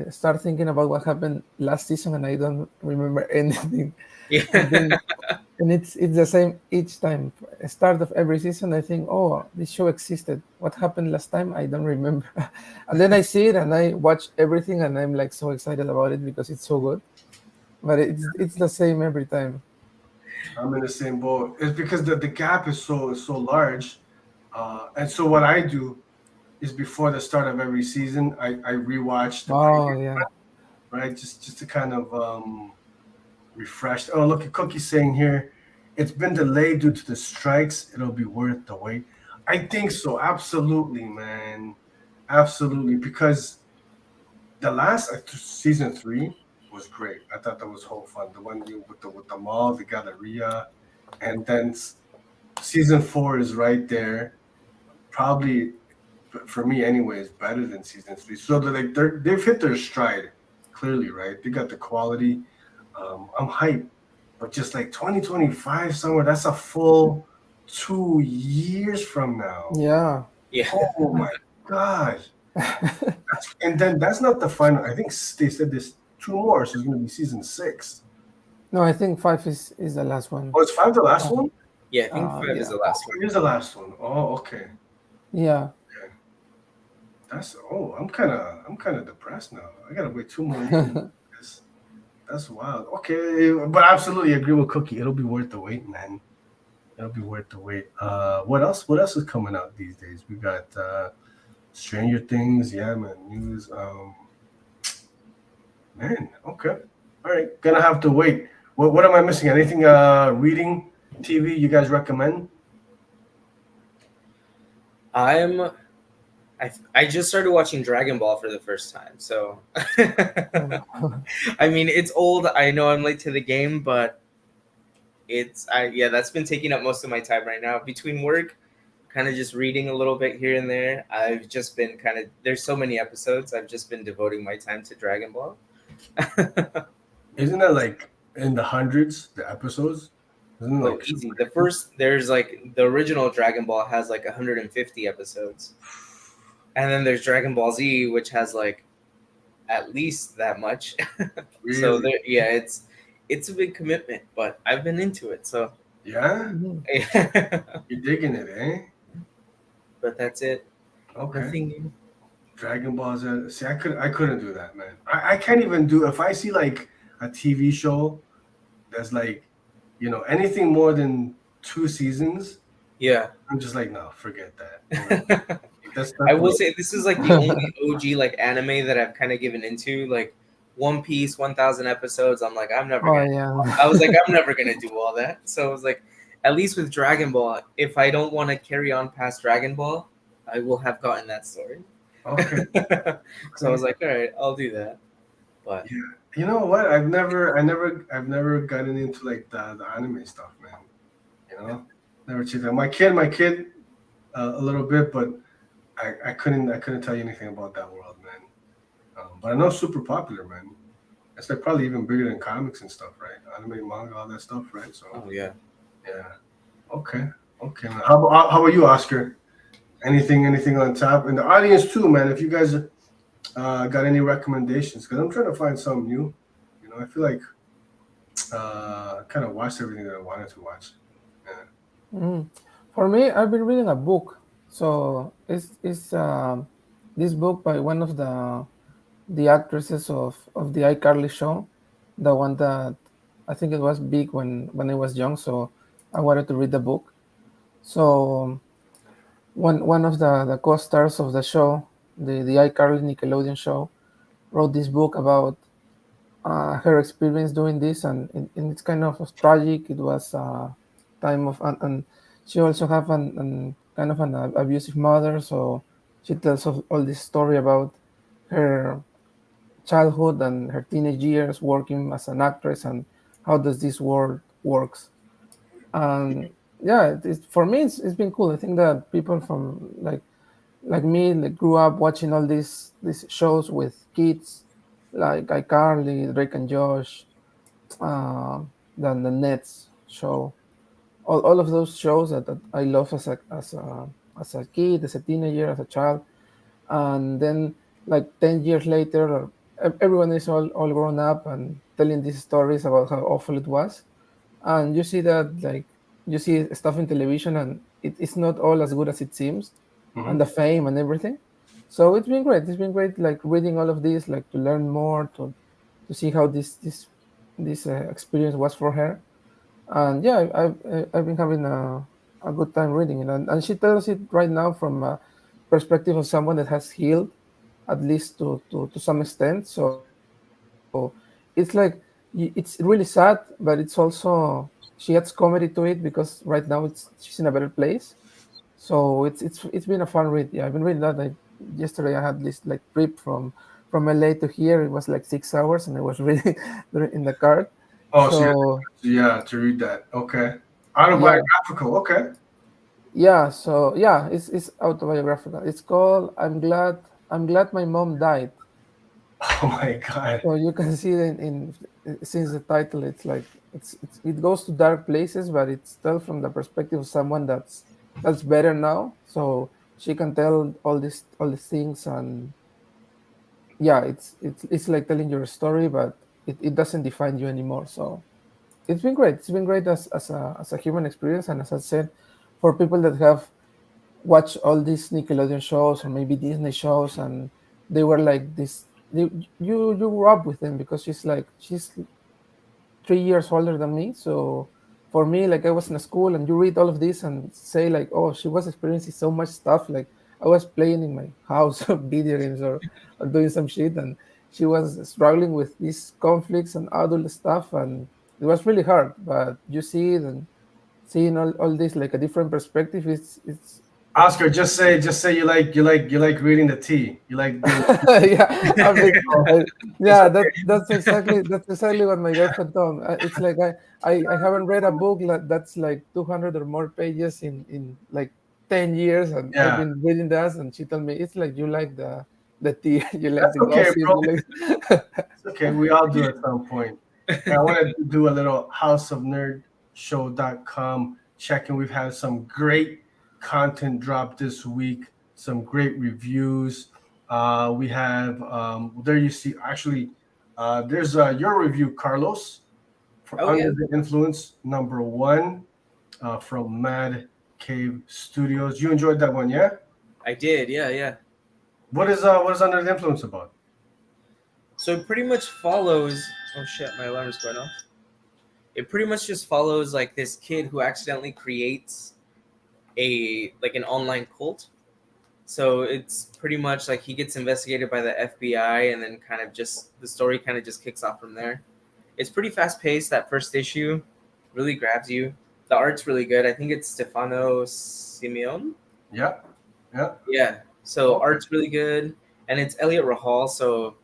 start thinking about what happened last season, and I don't remember anything. Yeah. And then and it's the same each time. Start of every season, I think, oh, this show existed. What happened last time? I don't remember. And then I see it and I watch everything, and I'm like so excited about it because it's so good. But it's the same every time. I'm in the same boat. It's because the gap is so large, and so what I do is before the start of every season, I rewatch the Oh previous, yeah. right, just to kind of refresh. Oh, look at Cookie saying here, it's been delayed due to the strikes. It'll be worth the wait. I think so, absolutely, man, absolutely, because the last season 3 was great. I thought that was whole fun. The one with the mall, the Galleria, and then season 4 is right there. Probably for me, anyways, better than season 3. So they've hit their stride clearly, right? They got the quality. I'm hyped, but just like 2025 somewhere, that's a full 2 years from now. Yeah. Yeah. Oh my God. And then that's not the final. I think they said there's 2 more, so it's going to be season 6. No, I think 5 is the last one. Oh, is 5 the last one? Yeah, I think 5 is Yeah. the last Oh, one. it is the last one. Oh, okay. Yeah. I'm kind of depressed now. I gotta wait 2 more years. That's wild. Okay, but I absolutely agree with Cookie. It'll be worth the wait, man. It'll be worth the wait. What else? What else is coming out these days? We got Stranger Things. Yeah, man. News. Man. Okay. All right. Gonna have to wait. What am I missing? Anything? Reading, TV? You guys recommend? I'm I just started watching Dragon Ball for the first time, so I mean it's old. I know I'm late to the game, but yeah, that's been taking up most of my time right now between work, kind of just reading a little bit here and there. I've just been kind of there's so many episodes. I've just been devoting my time to Dragon Ball. Isn't that like in the hundreds, the episodes? Isn't it Oh, like easy. There's like the original Dragon Ball has like 150 episodes, and then there's Dragon Ball Z, which has like at least that much. So really? yeah, it's a big commitment, but I've been into it. So Yeah, Mhm. you're digging it, eh? but that's it. Okay. Nothing new. Dragon Ball Z. See, I couldn't do that, man. I can't even do if I see like a TV show that's like, anything more than 2 seasons. Yeah. I'm just like, no, forget that. That's I not will the. say this is like the only OG like anime that I've kind of given into. Like One Piece, 1,000 episodes. I'm like, I'm never Oh gonna. yeah. I was like, I'm never gonna do all that. So I was like, at least with Dragon Ball, if I don't want to carry on past Dragon Ball, I will have gotten that story. Okay. So I was like, all right, I'll do that. But Yeah. You know what? I've never gotten into like the anime stuff, man. Never checked out. My kid, a little bit, but I couldn't tell you anything about that world, man. But I know it's super popular, man. It's like probably even bigger than comics and stuff, right? Anime, manga, all that stuff, right? So oh yeah. yeah. Okay. Okay. Man. How about you, Oscar? Anything on top? And the audience too, man. If you guys got any recommendations, because I'm trying to find something new. I feel like kind of watched everything that I wanted to watch. Yeah. Mm. For me, I've been reading a book. So it's this book by one of the actresses of the iCarly show, the one that I think it was big when I was young. So I wanted to read the book. So one of the co-stars of the show, the iCarly Nickelodeon show, wrote this book about her experience doing this, and it's kind of tragic. It was a time of and she also have an kind of an abusive mother, so she tells of all this story about her childhood and her teenage years working as an actress and how does this world works. And yeah, for me it's been cool. I think that people from like me like grew up watching all these shows with kids like iCarly, Drake and Josh, uh, the Nets show, all of those shows that I love as a kid, as a teenager, as a child, and then like 10 years later, everyone is all grown up and telling these stories about how awful it was, and you see that like you see stuff in television and it's not all as good as it seems, and Hmm. the fame and everything. So it's been great. It's been great, like reading all of this, like to learn more, to see how this experience was for her. And yeah, I've been having a good time reading it, and she tells it right now from a perspective of someone that has healed, at least to some extent. So it's like it's really sad, but it's also she adds comedy to it because right now she's in a better place. So it's been a fun read. Yeah, I've been reading that. Like yesterday, I had this like trip from LA to here. It was like 6 hours, and I was reading in the car. Oh, so So yeah, to read that. Okay. yeah, Autobiographical. Okay. yeah. So yeah, it's autobiographical. It's called I'm glad my mom died. Oh my God. So you can see since the title, it's like it goes to dark places, but it's told from the perspective of someone that's better now. So she can tell all these things, and yeah, it's like telling your story, but it doesn't define you anymore. So it's been great. It's been great as a human experience, and as I said, for people that have watched all these Nickelodeon shows or maybe Disney shows, and they were like this. You grew up with them because she's 3 years older than me. So for me, like I was in a school and you read all of this and say like, oh, she was experiencing so much stuff. Like I was playing in my house of video games or doing some shit, and she was struggling with these conflicts and adult stuff, and it was really hard. But you see it and seeing all this like a different perspective, it's Oscar, just say you like reading the tea. You like doing Yeah, I mean, it's yeah, okay. that's exactly what my girlfriend told me. It's like I haven't read a book that's like 200 or more pages in like 10 years, and I've Yeah, been reading that, and she told me it's like you like the tea, you like that's the okay, gossip, bro. you like. It's okay. We all do at some point. And I want to do a little houseofnerdshow.com check-in. We've had some great content drop this week, some great reviews. We have there you see actually there's your review, Carlos, for Oh Under yeah, the Influence #1 from Mad Cave Studios. You enjoyed that one, yeah? I did. Yeah, yeah. What is Under the Influence about? So it pretty much follows. Oh shit, my alarm is going off. It pretty much just follows like this kid who accidentally creates an online cult. So it's pretty much like he gets investigated by the FBI, and then kind of just the story kind of just kicks off from there. It's pretty fast paced. That first issue really grabs you. The art's really good. I think it's Stefano Simeone. Yeah, yeah. Yeah. So Okay. art's really good, and it's Elliot Rahal. So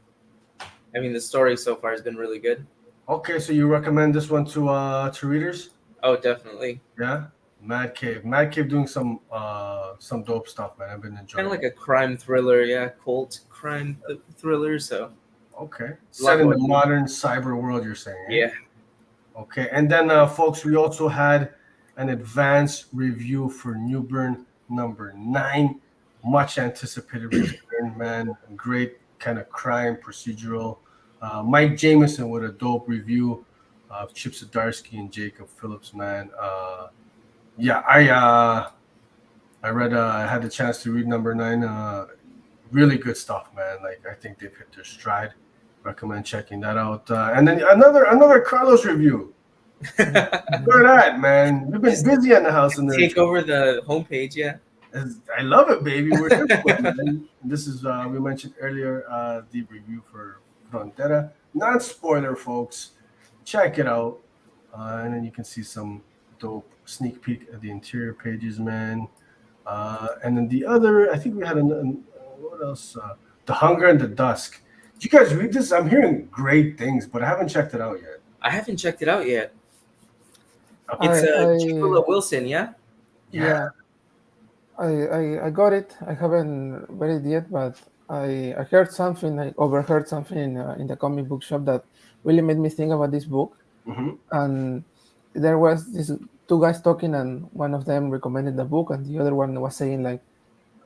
I mean, the story so far has been really good. Okay, so you recommend this one to readers? Oh, definitely. Yeah. Mad Cave. Mad Cave doing some dope stuff, man. I've been Kind of enjoying like it. a crime thriller, yeah, cult crime thriller. So Okay. a lot Set in the going on. modern cyber world, you're saying, eh? Yeah. Okay. And then folks, we also had an advanced review for Newburn #9. Much anticipated return, man. Great kind of crime procedural. Mike Jameson with a dope review of Chip Zdarsky and Jacob Phillips, man. Yeah, I read I had the chance to read #9. Really good stuff, man. Like I think they've hit their stride. Recommend checking that out. And then another Carlos review. Look at that, man. We've been Just busy in the house in there. take over the homepage, yeah. I love it, baby. We're here for it, man. This is we mentioned earlier the review for Frontera. Not spoiler, folks. Check it out, and then you can see some dope sneak peek at the interior pages, man. And then the other, I think we had what else? The Hunger and the Dusk. Did you guys read this? I'm hearing great things, but I haven't checked it out yet. I haven't checked it out yet. Okay. It's I Jubila Wilson, yeah. Yeah. Yeah, I got it. I haven't read it yet, but I heard something. I overheard something in the comic book shop that really made me think about this book. Mm-hmm. And there was these two guys talking, and one of them recommended the book, and the other one was saying like,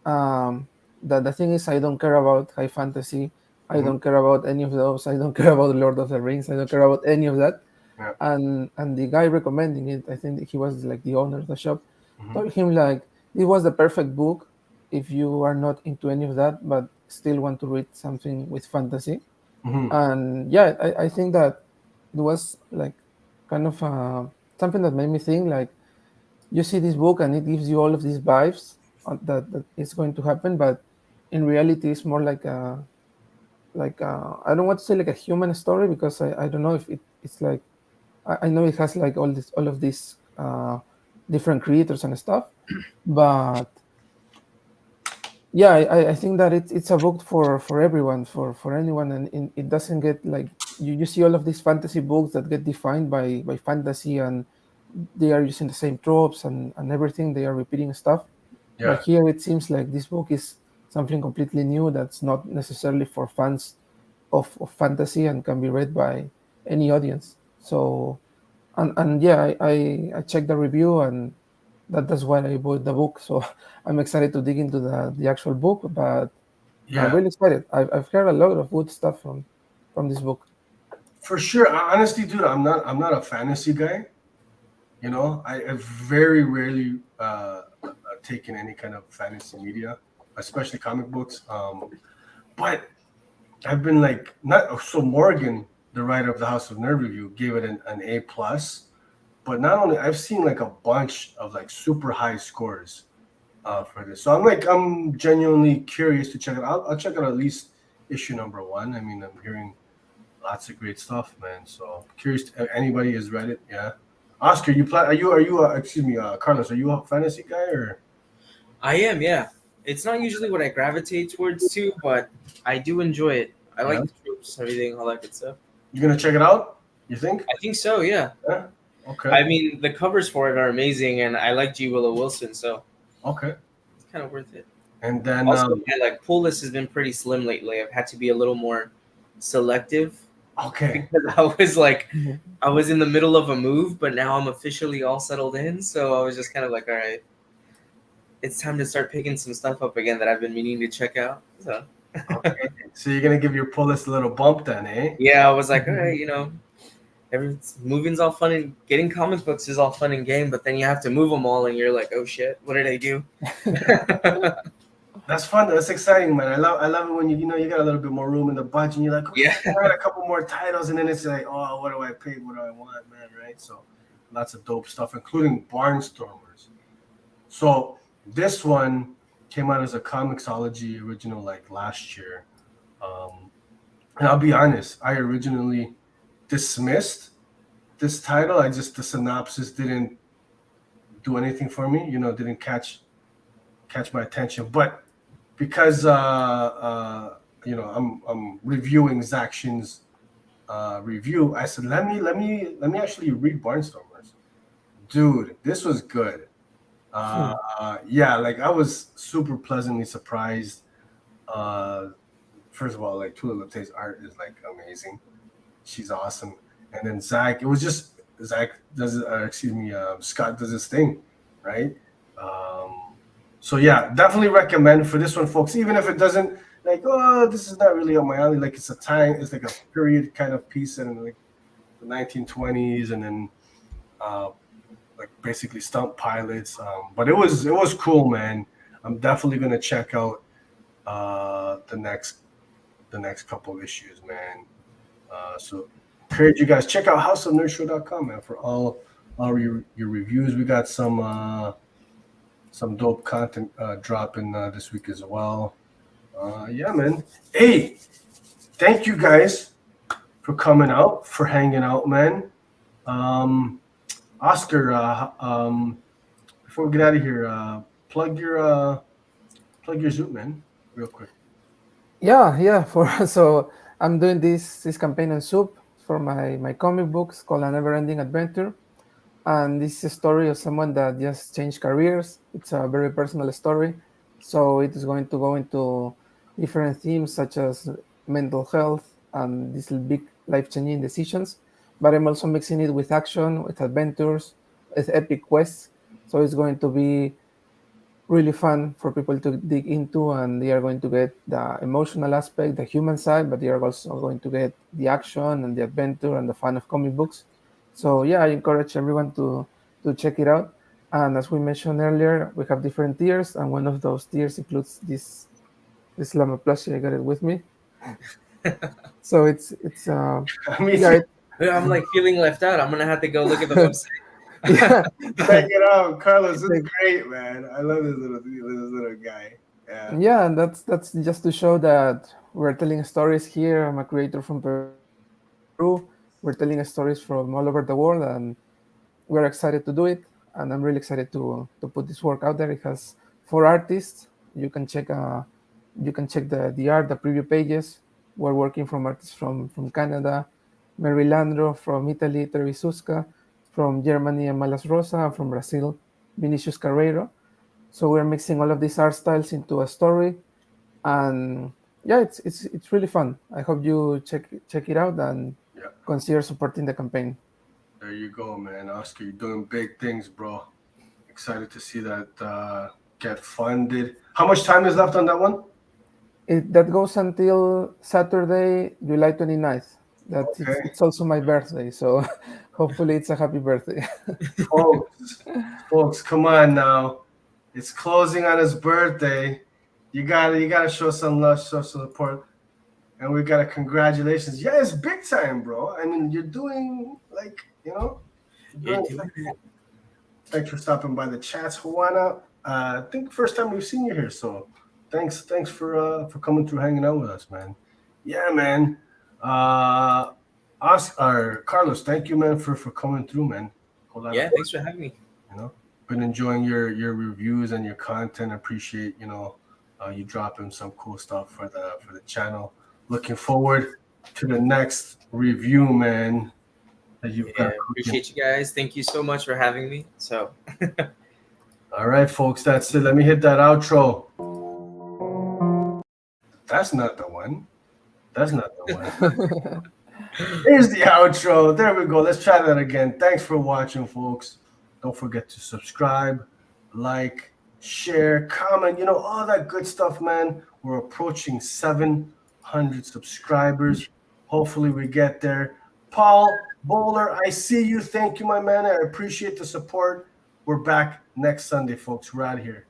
that the thing is, I don't care about high fantasy. I Mm-hmm. don't care about any of those. I don't care about Lord of the Rings. I don't care about any of that. Yeah. And the guy recommending it, I think he was like the owner of the shop, Mm-hmm. told him like it was the perfect book if you are not into any of that, but still want to read something with fantasy. Mm-hmm. And yeah, I think that it was like kind of something that made me think like you see this book and it gives you all of these vibes that it's going to happen, but in reality it's more like a I don't want to say like a human story because I don't know if it's like I know it has like all of these different creators and stuff, but yeah, I think that it's a book for everyone, for anyone, and it doesn't get like you see all of these fantasy books that get defined by fantasy, and they are using the same tropes and everything. They are repeating stuff, but Yeah. here it seems like this book is something completely new that's not necessarily for fans of fantasy and can be read by any audience. So and yeah, I checked the review and that's why I bought the book. So I'm excited to dig into the actual book, but I'm Yeah. really excited. I've heard a lot of good stuff from this book. For sure. Honestly, dude, I'm not a fantasy guy. You know, I very rarely taken any kind of fantasy media, especially comic books. But I've been like not so Morgan, the writer of the House of Nerd Review, gave it an A+. But not only I've seen like a bunch of like super high scores for this, so I'm genuinely curious to check it out. I'll check out at least issue #1. I mean, I'm hearing lots of great stuff, man. So curious if anybody has read it. Yeah. Oscar, you play? Are you? Excuse me, Carlos. Are you a fantasy guy or? I am, yeah. It's not usually what I gravitate towards too, but I do enjoy it. I like Yeah. the tropes, everything, all that good stuff. You gonna check it out? You think? I think so, yeah. Yeah. Okay. I mean, the covers for it are amazing, and I like G. Willow Wilson, so Okay. it's kind of worth it. And then Also, my like pull list has been pretty slim lately. I've had to be a little more selective okay. because I was like, Mhm. I was in the middle of a move, but now I'm officially all settled in. So I was just kind of like, all right, it's time to start picking some stuff up again that I've been meaning to check out. So Okay. So you're gonna give your pull list a little bump then, eh? yeah, I was like, all right, moving's all fun and getting comic books is all fun and game, but then you have to move them all, and you're like, oh shit, what did I do? That's fun. That's exciting, man. I love it when you know you got a little bit more room in the budget. And you're like, okay, Yeah. I got a couple more titles, and then it's like, oh, what do I pay? What do I want, man? Right? So lots of dope stuff, including Barnstormers. So this one came out as a Comixology original like last year, and I'll be honest, I originally dismissed this title. The synopsis didn't do anything for me. Didn't catch my attention, but because I'm reviewing Zaction's review, I said let me actually read Barnstormers. Dude, this was good. Yeah, like I was super pleasantly surprised. First of all, like Tula Lepte's art is like amazing. She's awesome. And then Zach, it was just Zach does Scott does his thing, right? So yeah, definitely recommend for this one, folks. Even if it doesn't this is not really on my alley. Like it's like a period kind of piece in like the 1920s, and then like basically stunt pilots. But it was cool, man. I'm definitely gonna check out the next couple of issues, man. So encourage you guys check out houseofnerdshow.com, man, for all your reviews. We got some dope content dropping this week as well. Yeah, man. Hey, thank you guys for coming out, for hanging out, man. Oscar, before we get out of here, plug your Zoom, man, real quick. Yeah. So I'm doing this campaign on Soup for my comic books called A Never Ending Adventure, and this is a story of someone that just changed careers. It's a very personal story, so it is going to go into different themes such as mental health and these big life-changing decisions. But I'm also mixing it with action, with adventures, with epic quests. So it's going to be really fun for people to dig into, and they are going to get the emotional aspect, the human side, but they are also going to get the action and the adventure and the fun of comic books. So yeah, I encourage everyone to check it out. And as we mentioned earlier, we have different tiers, and one of those tiers includes this llama plushie. I got it with me. So it's I mean, yeah, I'm like feeling left out. I'm gonna have to go look at the website. yeah. check it out, Carlos. This is great, man. I love this little guy. Yeah. Yeah, and that's just to show that we're telling stories here. I'm a creator from Peru. We're telling stories from all over the world, and we're excited to do it. And I'm really excited to put this work out there. It has 4 artists. You can check the art, the preview pages. We're working from artists from Canada, Mary Landro, from Italy, Terry Suska, from Germany, Amalas Rosa, and from Brazil, Vinicius Carreiro. So we're mixing all of these art styles into a story, and yeah, it's really fun. I hope you check it out and Yeah. consider supporting the campaign. There you go, man. Oscar, you're doing big things, bro. Excited to see that get funded. How much time is left on that one? That goes until Saturday, July 29th. Okay. It's also my birthday, so hopefully it's a happy birthday. Folks, come on now. It's closing on his birthday. You gotta show some love, show some support. And we gotta congratulations. Yeah, it's big time, bro. I mean, you're doing thanks for stopping by the chats, Juana. I think first time we've seen you here, so thanks for coming through, hanging out with us, man. Yeah, man. Carlos, thank you, man, for coming through, man. Yeah, thanks for having me. been enjoying your reviews and your content. Appreciate you dropping some cool stuff for the channel. Looking forward to the next review, man. That you've got. Appreciate you guys. Thank you so much for having me. So All right, folks, that's it. Let me hit that outro. That's not the one. That's not the one. Here's the outro. There we go. Let's try that again. Thanks for watching, folks. Don't forget to subscribe, like, share, comment, all that good stuff, man. We're approaching 700 subscribers. Hopefully we get there. Paul Bowler, I see you. Thank you, my man. I appreciate the support. We're back next Sunday, folks. We're out of here.